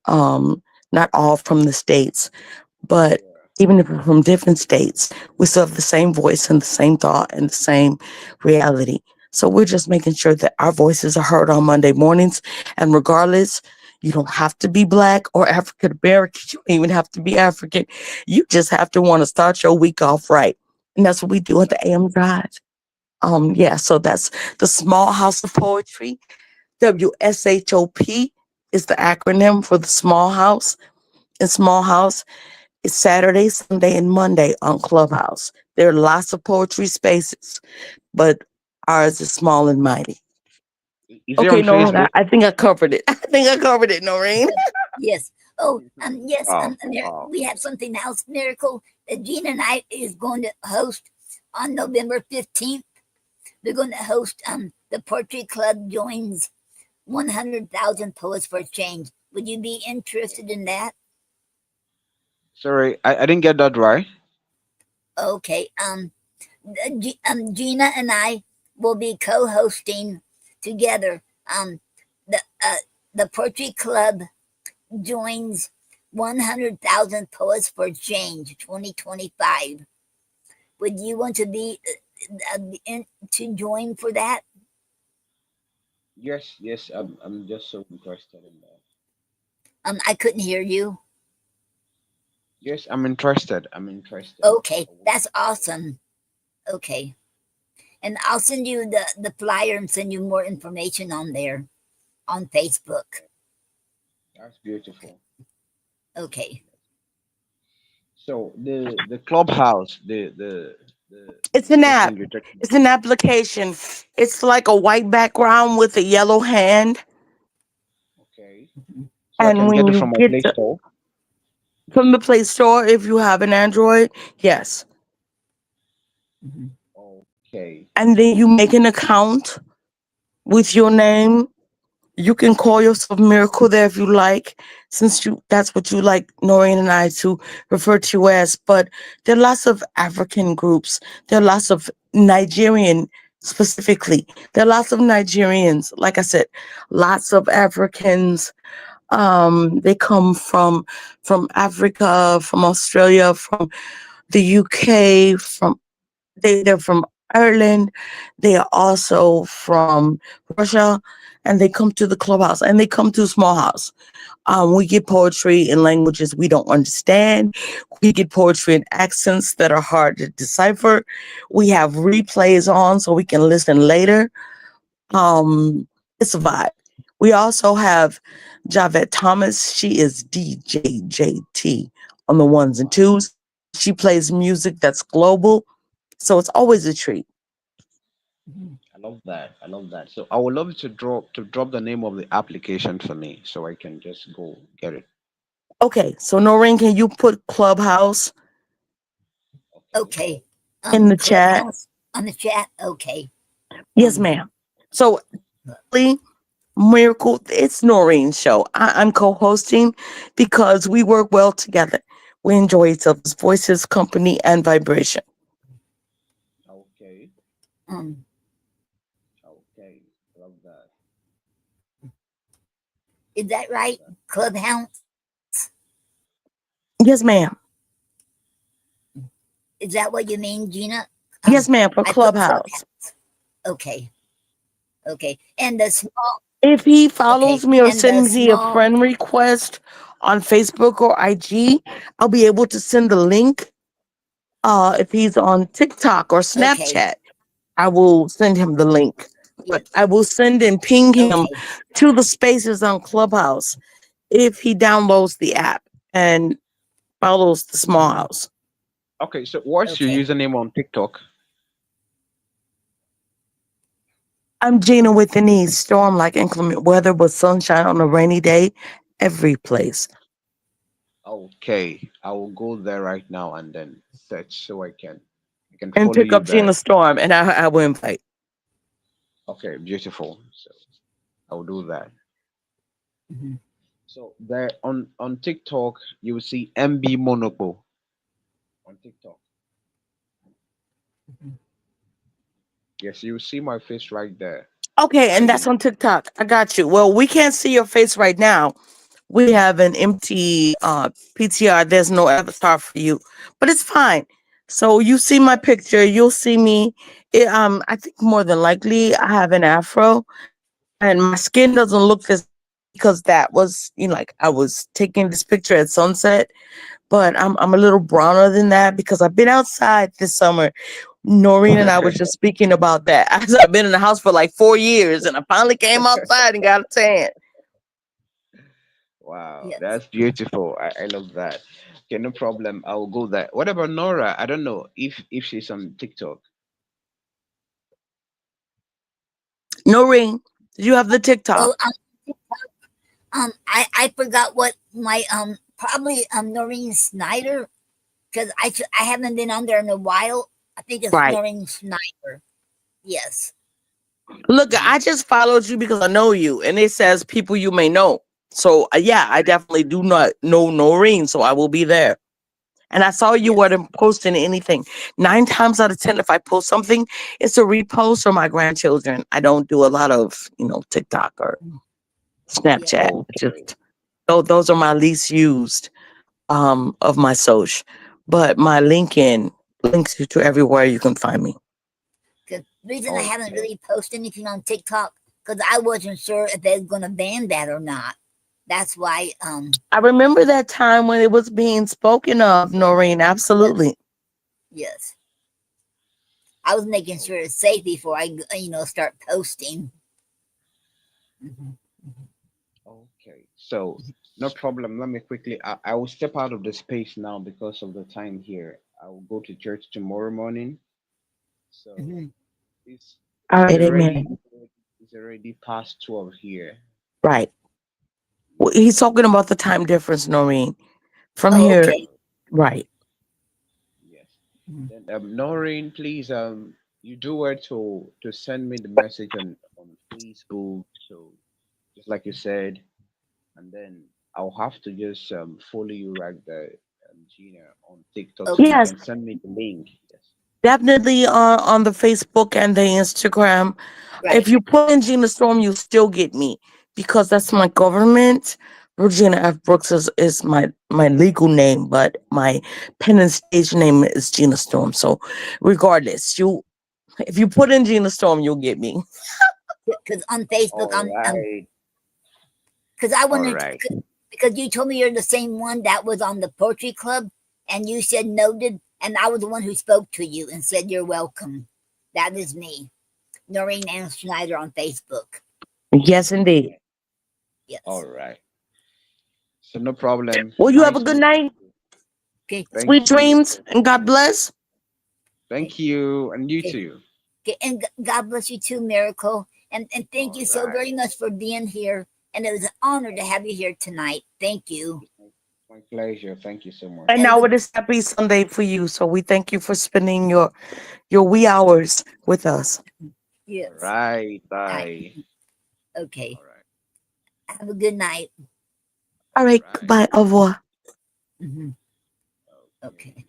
not all from the states, but Yeah. even if we're from different states, we still have the same voice and the same thought and the same reality. So we're just making sure that our voices are heard on Monday mornings. And regardless, you don't have to be black or African American. You don't even have to be African. You just have to want to start your week off right. And that's what we do at the AM Drive. Yeah, so that's the Small House of Poetry. WSHOP is the acronym for the Small House. And Small House is Saturday, Sunday, and Monday on Clubhouse. There are lots of poetry spaces, but ours is small and mighty. Is it Okay, on Noreen, Facebook? I think I covered it. I think I covered it, Noreen. Yes. Oh, yes. Wow. Wow. We have something else, Miracle, that Gina and I is going to host on November 15th. We're going to host the Poetry Club joins 100,000 Poets for Change. Would you be interested in that? Sorry, I didn't get that right. Okay. Gina and I will be co-hosting together. The the Poetry Club joins 100,000 Poets for Change 2025. Would you want to be to join for that? Yes, yes, I'm just so interested in that. I couldn't hear you. Yes, I'm interested. I'm interested. Okay, that's awesome. Okay, and I'll send you the flyer and send you more information on there on Facebook. That's beautiful. Okay. So the clubhouse, It's an the thing app. you're talking It's an application. It's like a white background with a yellow hand. about. Okay. Mhm. So I And can when get it you from my get Play Store. from the Play Store, if you have an Android, yes. Mhm. Okay. And then you make an account with your name. You can call yourself Miracle there if you like, since you that's what you like Noreen and I to refer to you as. But there are lots of African groups. There are lots of Nigerian specifically. There are lots of Nigerians. Like I said, lots of Africans. They come from Africa, from Australia, from the UK, from they're from Ireland. They are also from Russia, and they come to the clubhouse and they come to Small House. We get poetry in languages we don't understand. We get poetry in accents that are hard to decipher. We have replays on so we can listen later. Um, it's a vibe. We also have Javette Thomas. She is DJJT on the ones and Wow. twos. She plays music that's global, so it's always a treat. Mhm. I love that. I love that. So I would love you to drop the name of the application for me so I can just go get it. Okay, so Noreen, can you put Clubhouse? Okay. Okay. in the chat. Clubhouse on the chat. Okay. Yes, Um. ma'am. So, Lee, Miracle, it's Noreen's show. I'm co hosting because we work well together. We enjoy each other's voices, company, and vibration. Okay. Um. Okay. Love that. Is that Love right? that. Clubhouse. Yes, ma'am. Is that what you mean, Gina? Yes, ma'am, for I put Clubhouse. Clubhouse. Okay. Okay. And the small. If he Okay. follows me or And the sends me a small. friend request on Facebook or IG, I'll be able to send the link. If he's on TikTok or Okay. Snapchat, I will send him the link. But Yes. I will send and ping him Okay. to the spaces on Clubhouse if he downloads the app and follows the small house. Okay, so what's your Okay. username on TikTok? I'm Gina with an E, storm like inclement weather with sunshine on a rainy day, every place. Okay, I will go there right now and then search so I can And follow pick you up Gina there. Storm, and I will invite. Okay, beautiful. So I'll do that. Mhm. So there on TikTok you will see MB Monopo on TikTok. Mhm. Yes, you will see my face right there. Okay, and that's I on TikTok. I got you. Well, we can't see your face right now. We have an empty PTR. There's no avatar for you, but it's fine. So you see my picture, you'll see me. I think more than likely I have an afro, and my skin doesn't look this because that was like I was taking this picture at sunset, but I'm a little browner than that because I've been outside this summer. Noreen and I was just speaking about that. I've been in the house for like 4 years, and I finally came outside and got a tan. Wow, Yes. that's beautiful. I love that. Okay, no problem. I will go there. What about Nora? I don't know if she's on TikTok. Noreen, did you have the TikTok? Oh, I forgot what my probably Noreen Snyder, because I haven't been on there in a while. I think it's Right. Noreen Snyder. Yes. Look, Mhm. I just followed you because I know you, and it says people you may know. So yeah, I definitely do not know Noreen, so I will be there. And I saw you Yes. weren't posting anything. 9 times out of 10, if I post something, it's a repost for my grandchildren. I don't do a lot of, TikTok or Mm. Yes. Snapchat. Okay. Just those are my least used of my social. But my LinkedIn links you to everywhere you can find me. The reason I haven't Okay. really posted anything on TikTok because I wasn't sure if they're gonna ban that or not. That's why. I remember that time when it was being spoken of, Noreen. Yes. Absolutely. Yes. I was making Oh, sure it's safe before I start posting. Mhm. okay. So no problem. Let me quickly. I will step out of the space now because of the time here. I will go to church tomorrow morning. So Mhm. it's All it's right, already amen. it's already past 12 here. Right. Well, Yes. he's talking about the time difference, Noreen. From Oh, here, okay. right. Yes. Mhm. Then Noreen, please you do well to send me the message on Facebook. So just like you said, and then I'll have to just follow you right there, Gina, on TikTok, so you Okay. Yes, can send me the link. Yes. definitely on the Facebook and the Instagram. If Right. you put in Gina Storm, you still get me because that's my government. Regina F. Brooks is my legal name, but my pen and stage name is Gina Storm. So regardless, if you put in Gina Storm, you'll get me. Because on Facebook, All right. because I All wanted right. because you told me you're the same one that was on the poetry club, and you said noted, and I was the one who spoke to you and said you're welcome. That is me, Noreen Ann Schneider on Facebook. Yes, indeed. All Yes. right. So no problem. Well, you have a Nice good meeting night, you. Okay. sweet Thank you. dreams, and God bless. Okay. Thank you, and you Okay. too. Okay. And God bless you too, Miracle. And thank All you so right. very much for being here. And it was an honor to have you here tonight. Thank you. My pleasure. Thank you so And much. And now the it is happy Sunday for you. So we thank you for spending your wee hours with us. All yes, right. I Bye. okay. All right. Have a good night. All All right, right. goodbye, au revoir. Hmm. Okay.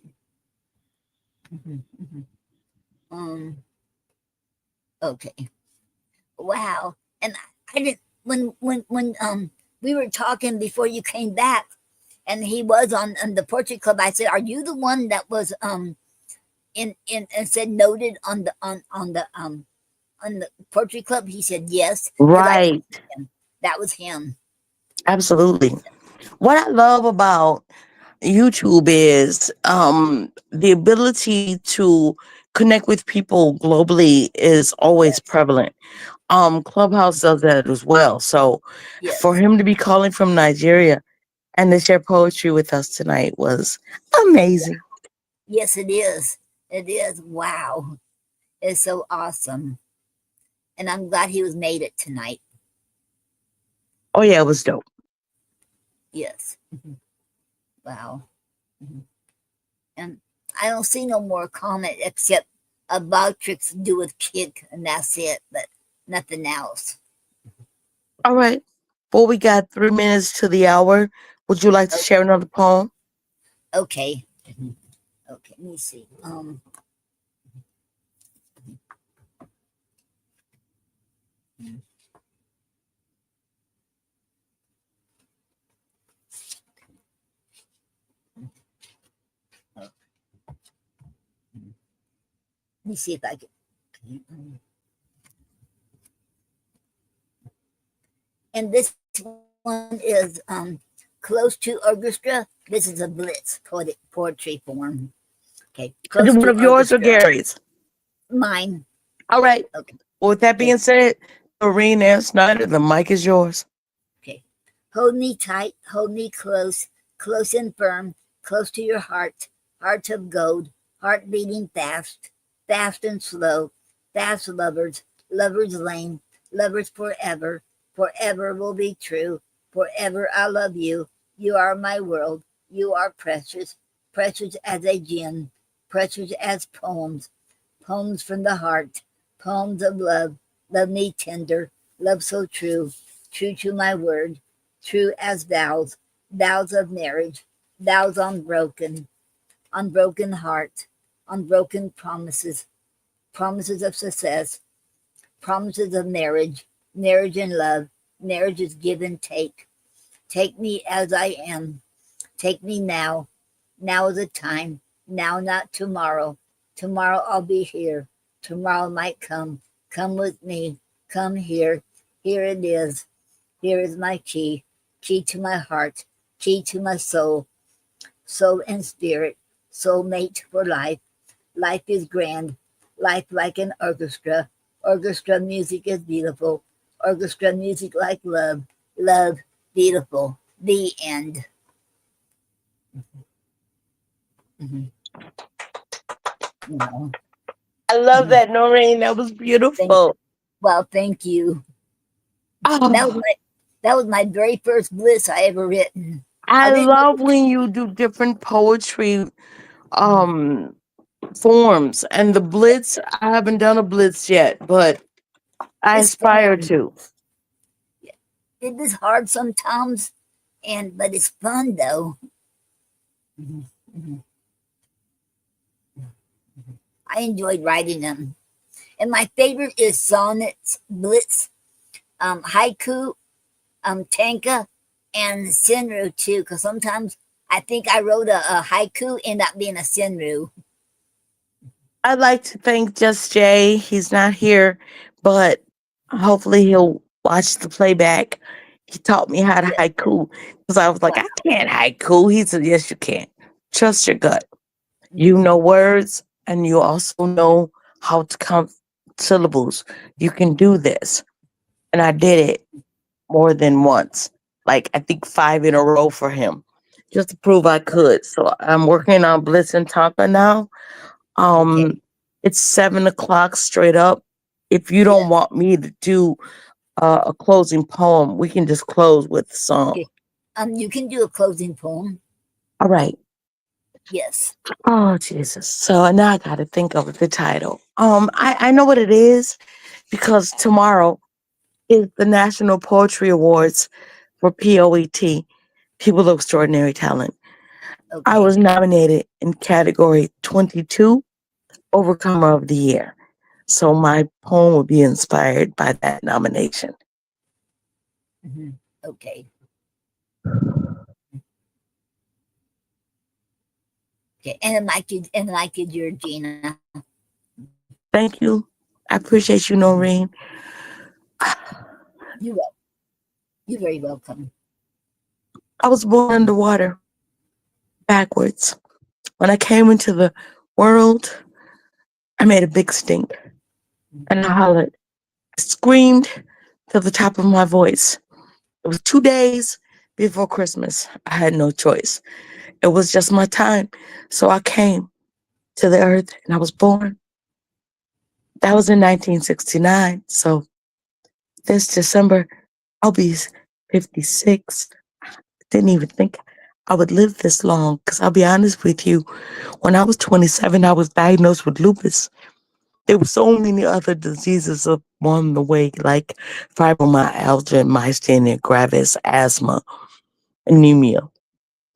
Okay. Hmm. Um. Okay. Wow. And I didn't when we were talking before you came back, and he was on the Portrait Club. I said, "Are you the one that was in and said noted on the Portrait Club?" He said, "Yes," because I Right. him. That was him. Absolutely. What I love about YouTube is the ability to connect with people globally is always Yes. prevalent. Clubhouse does that as well. So for Yes. him to be calling from Nigeria and to share poetry with us tonight was amazing. Yes, it is. It is. Wow. It's so awesome. And I'm glad he was made it tonight. Oh yeah, it was dope. Yes. Mhm. Wow. Mhm. And I don't see no more comment except about tricks to do with kick, and that's it, but nothing else. All right. Well, we got 3 minutes to the hour. Would you like to Oh, share another poem? okay. Mhm. Okay, let me see. Let me see if I can. Okay, and this one is close to orchestra. This is a blitz poetry form. Okay, close Is to it one of yours orchestra. or Gary's? Mine. All right. Okay. Well, with that Okay. being said, Noreen Snyder, the mic is yours. Okay. Hold me tight, hold me close, close and firm, close to your heart, heart of gold, heart beating fast, fast and slow, fast lovers, lovers lane, lovers forever, forever will be true, forever I love you, you are my world, you are precious, precious as a gem, precious as poems, poems from the heart, poems of love, love me tender, love so true, true to my word, true as vows, vows of marriage, vows unbroken, unbroken heart, unbroken promises, promises of success, promises of marriage, marriage and love, marriage is give and take. Take me as I am, take me now. Now is the time. Now, not tomorrow. Tomorrow I'll be here. Tomorrow might come. Come with me. Come here. Here it is. Here is my key. Key to my heart. Key to my soul. Soul and spirit. Soulmate for life. Life is grand. Life like an orchestra. Orchestra music is beautiful. Orchestra music like love. Love, beautiful. The end. Mhm. Wow. I love Mhm. that, Noreen. That was Thank beautiful. Well, thank you. And Oh, that was my very first bliss I ever written. I I didn't know. love when you do different poetry um forms. And the blitz, I haven't done a blitz yet, but I It's aspire fun. to. It is hard sometimes, and but it's fun though. Mhm, mhm. I enjoyed writing them. And my favorite is sonnets, blitz, haiku, tanka, and senru too. Because sometimes I think I wrote a haiku, end up being a senru. I'd like to thank Just Jay. He's not here, but hopefully he'll watch the playback. He taught me how to Yeah. haiku because I was like, Wow. I can't haiku. He said, yes, you can. Trust your gut. You Mhm. know words and you also know how to count syllables. You can do this. And I did it more than once. Like I think 5 in a row for him. Just to prove I could. So I'm working on Blitz and Tonka now. Okay. Um it's 7 o'clock straight up. If you don't Yes. want me to do a closing poem, we can just close with the song. Okay. You can do a closing poem. All right. Yes. Oh Jesus. So now I gotta think of the title. I know what it is because tomorrow is the National Poetry Awards for POET, People of Extraordinary Talent. I Okay. was nominated in category 22, Overcomer of the Year. So my poem will be inspired by that nomination. Mhm. Okay. Okay. And the mic is your Gina. Thank you. I appreciate you, Noreen. You wel- you're very welcome. I was born underwater, backwards. When I came into the world, I made a big stink and I hollered. I screamed to the top of my voice. It was 2 days before Christmas. I had no choice. It was just my time. So I came to the earth and I was born. That was in 1969. So this December, I'll be 56. Didn't even think I would live this long. Because I'll be honest with you, when I was 27, I was diagnosed with lupus. There were so many other diseases along the way, like fibromyalgia, myasthenia gravis, asthma, anemia,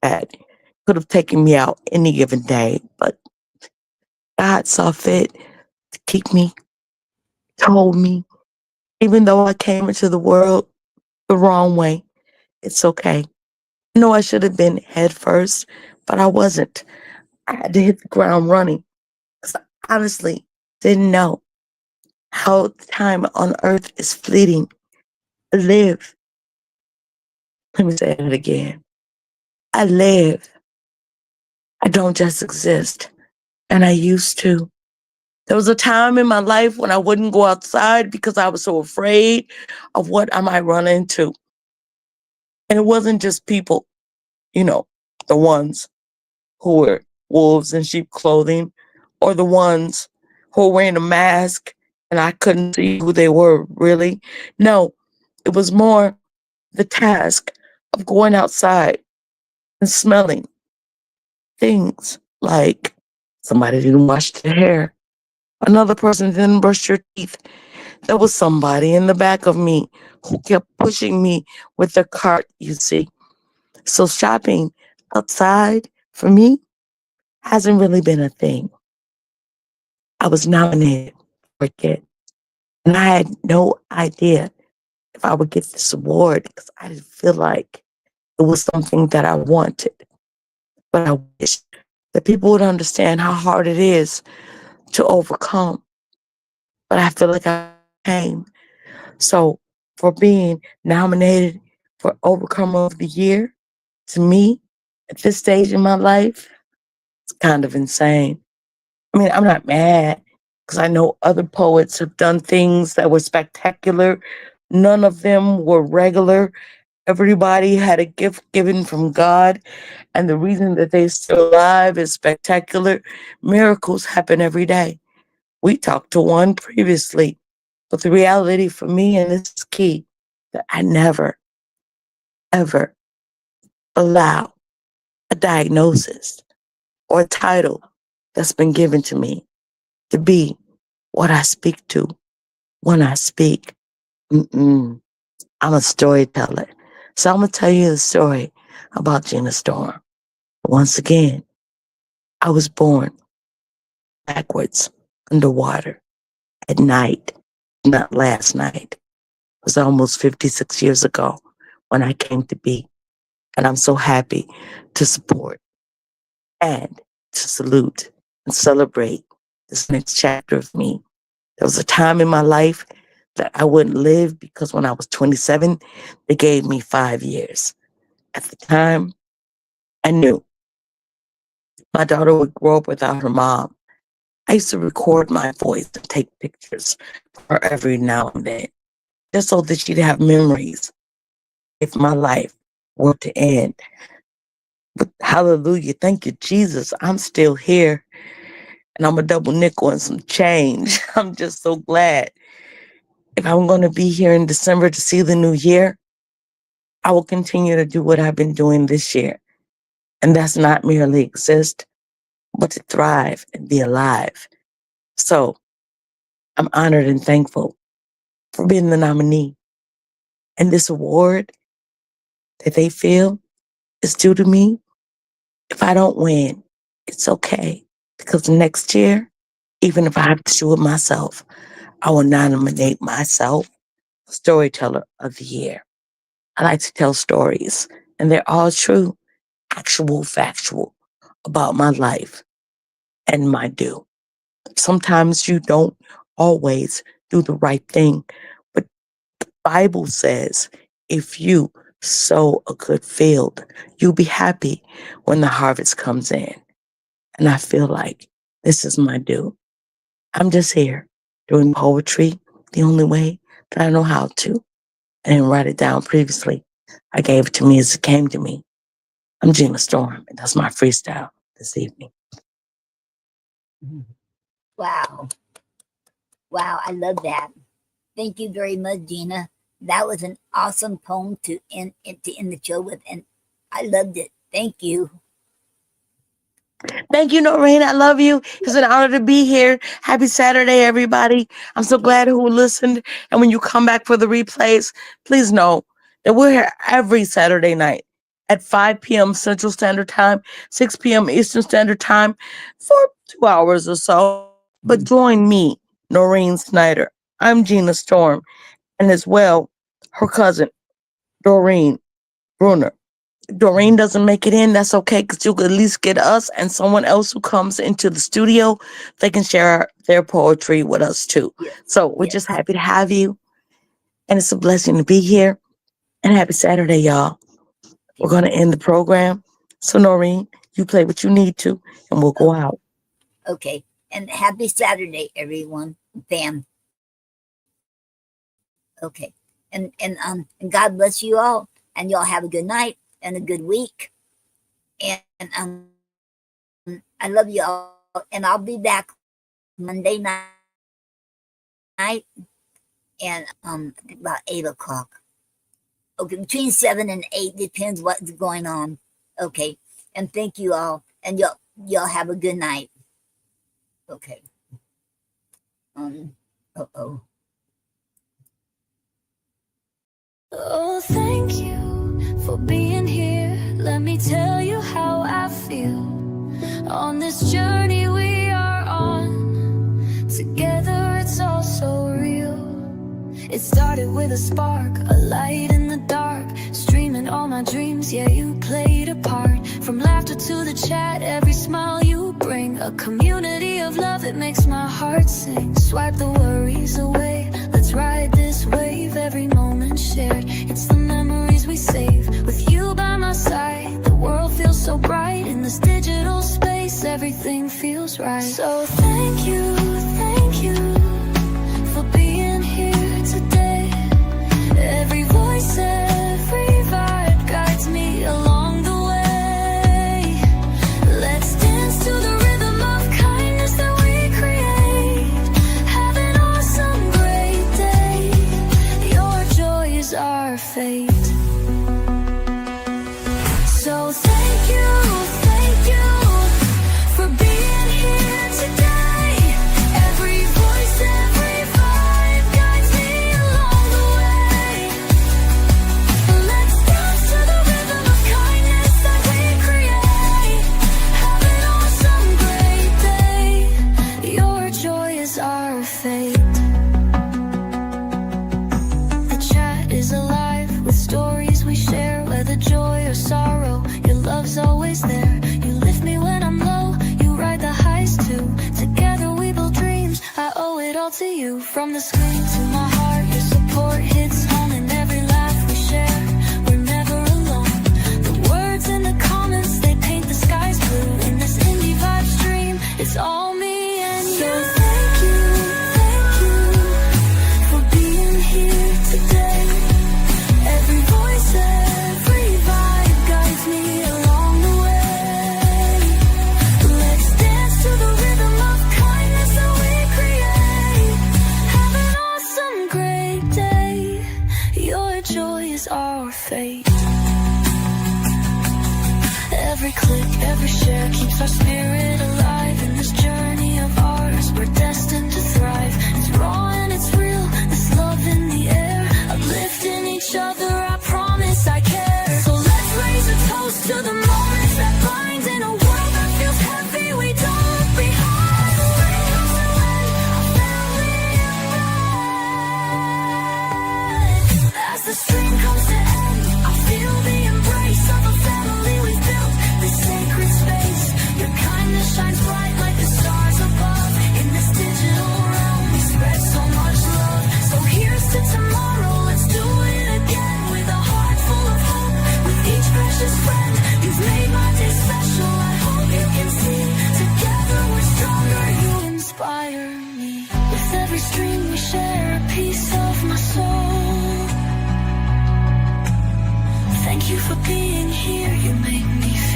that could have taken me out any given day. But God saw fit to keep me, told me, even though I came into the world the wrong way, it's okay. I know I should have been head first, but I wasn't. I had to hit the ground running because I honestly didn't know how time on earth is fleeting. I live. Let me say it again. I live. I don't just exist. And I used to. There was a time in my life when I wouldn't go outside because I was so afraid of what I might run into. And it wasn't just people, you know, the ones who were wolves in sheep clothing, or the ones who were wearing a mask and I couldn't see who they were really. No, it was more the task of going outside and smelling things like somebody didn't wash their hair, another person didn't brush their teeth. There was somebody in the back of me who kept pushing me with the cart, you see. So shopping outside for me hasn't really been a thing. I was nominated for it, and I had no idea if I would get this award because I didn't feel like it was something that I wanted. But I wish that people would understand how hard it is to overcome. But I feel like I came. So for being nominated for Overcomer of the Year, to me, at this stage in my life, it's kind of insane. I mean, I'm not mad because I know other poets have done things that were spectacular. None of them were regular. Everybody had a gift given from God, and the reason that they're still alive is spectacular. Miracles happen every day. We talked to one previously, but the reality for me, and this is key, that I never, ever allow a diagnosis or a title that's been given to me to be what I speak to when I speak. Mm-mm. I'm a storyteller. So I'm going to tell you the story about Gina Storm. Once again, I was born backwards, underwater, at night, not last night. It was almost 56 years ago when I came to be. And I'm so happy to support and to salute and celebrate this next chapter of me. There was a time in my life that I wouldn't live because when I was 27, they gave me 5 years. At the time, I knew my daughter would grow up without her mom. I used to record my voice and take pictures for her every now and then, just so that she'd have memories if my life were to end. But hallelujah, thank you, Jesus. I'm still here and I'm a double nickel and some change. I'm just so glad. If I'm going to be here in December to see the new year, I will continue to do what I've been doing this year And that's not merely exist, but to thrive and be alive. So I'm honored and thankful for being the nominee. And this award that they feel is due to me, if I don't win, it's okay. Because next year, even if I have to do it myself, I will nominate myself Storyteller of the Year. I like to tell stories, and they're all true, actual, factual about my life and my do. Sometimes you don't always do the right thing, but the Bible says if you sow a good field, you'll be happy when the harvest comes in. And I feel like this is my due. I'm just here doing poetry the only way that I know how to. I didn't write it down previously. I gave it to me as it came to me. I'm Gina Storm, and that's my freestyle this evening. Wow. Wow, I love that. Thank you very much, Gina. That was an awesome poem to end the show with, and I loved it. Thank you. Thank you, Noreen. I love you. It's an honor to be here. Happy Saturday, everybody. I'm so glad who listened. And when you come back for the replays, please know that we're here every Saturday night at 5 p.m. Central Standard Time, 6 p.m. Eastern Standard Time for 2 hours or so. But join me, Noreen Snyder. I'm Gina Storm, and as well, her cousin, Doreen Bruner. Doreen doesn't make it in, that's okay, because you could at least get us and someone else who comes into the studio. They can share their poetry with us too. Yes. So we're just happy to have you. And it's a blessing to be here. And happy Saturday, y'all. We're going to end the program. So, Noreen, you play what you need to, and we'll go out. Okay. And happy Saturday, everyone. Bam. Okay. And God bless you all. And y'all have a good night and a good week. And I love you all. And I'll be back Monday night and about 8 o'clock. Okay, between 7 and 8, depends what's going on. Okay. And thank you all. And y'all have a good night. Okay. Uh-oh. Oh, thank you for being here. Let me tell you how I feel. On this journey we are on, together it's all so real. It started with a spark, a light in the dark, streaming all my dreams, yeah, you played a part. From laughter to the chat, every smile you bring, a community of love, it makes my heart sing. Swipe the worries away, let's ride this wave, every moment shared, it's the memories we save. With you by my side, the world feels so bright. In this digital space, everything feels right. So thank you for being here today. Every voice, every vibe guides me along the way. Let's dance to the rhythm of kindness that we create. Have an awesome, great day. Your joy is our fate. So thank you for being here today. Every voice, every vibe guides me along the way. Let's dance to the rhythm of kindness that we create. Have an awesome, great day. Your joy is our fate. The chat is alive with stories we share, whether joy or sorrow, your love's always there. You lift me when I'm low, you ride the highs too. Together we build dreams, I owe it all to you. From the screen to my heart, your support hits home. In every laugh we share, we're never alone. The words in the comments, they paint the skies blue. In this indie vibe stream, it's all me and you. So thank you for being here today. Every voice, every vibe guides me along the way. Let's dance to the rhythm of kindness that we create. Have an awesome, great day. Your joy is our fate. Every click, every share keeps our spirit alive. In this journey of ours, we're destined to thrive. It's raw and it's real, this love in the air. Uplifting each other, I promise I care. So let's raise a toast to the moments that bind. In a world that feels heavy, we don't look behind. The way comes to end, our family unite. As the stream comes to end, I feel the embrace of a family we've built. This sacred space, your kindness shines bright like the stars above. In this digital realm, we spread so much love. So here's to tomorrow, let's do it again. With a heart full of hope, with each precious friend. You've made my day special, I hope you can see. Together we're stronger, you inspire me. With every stream we share a piece of my soul. Thank you for being here, you make me feel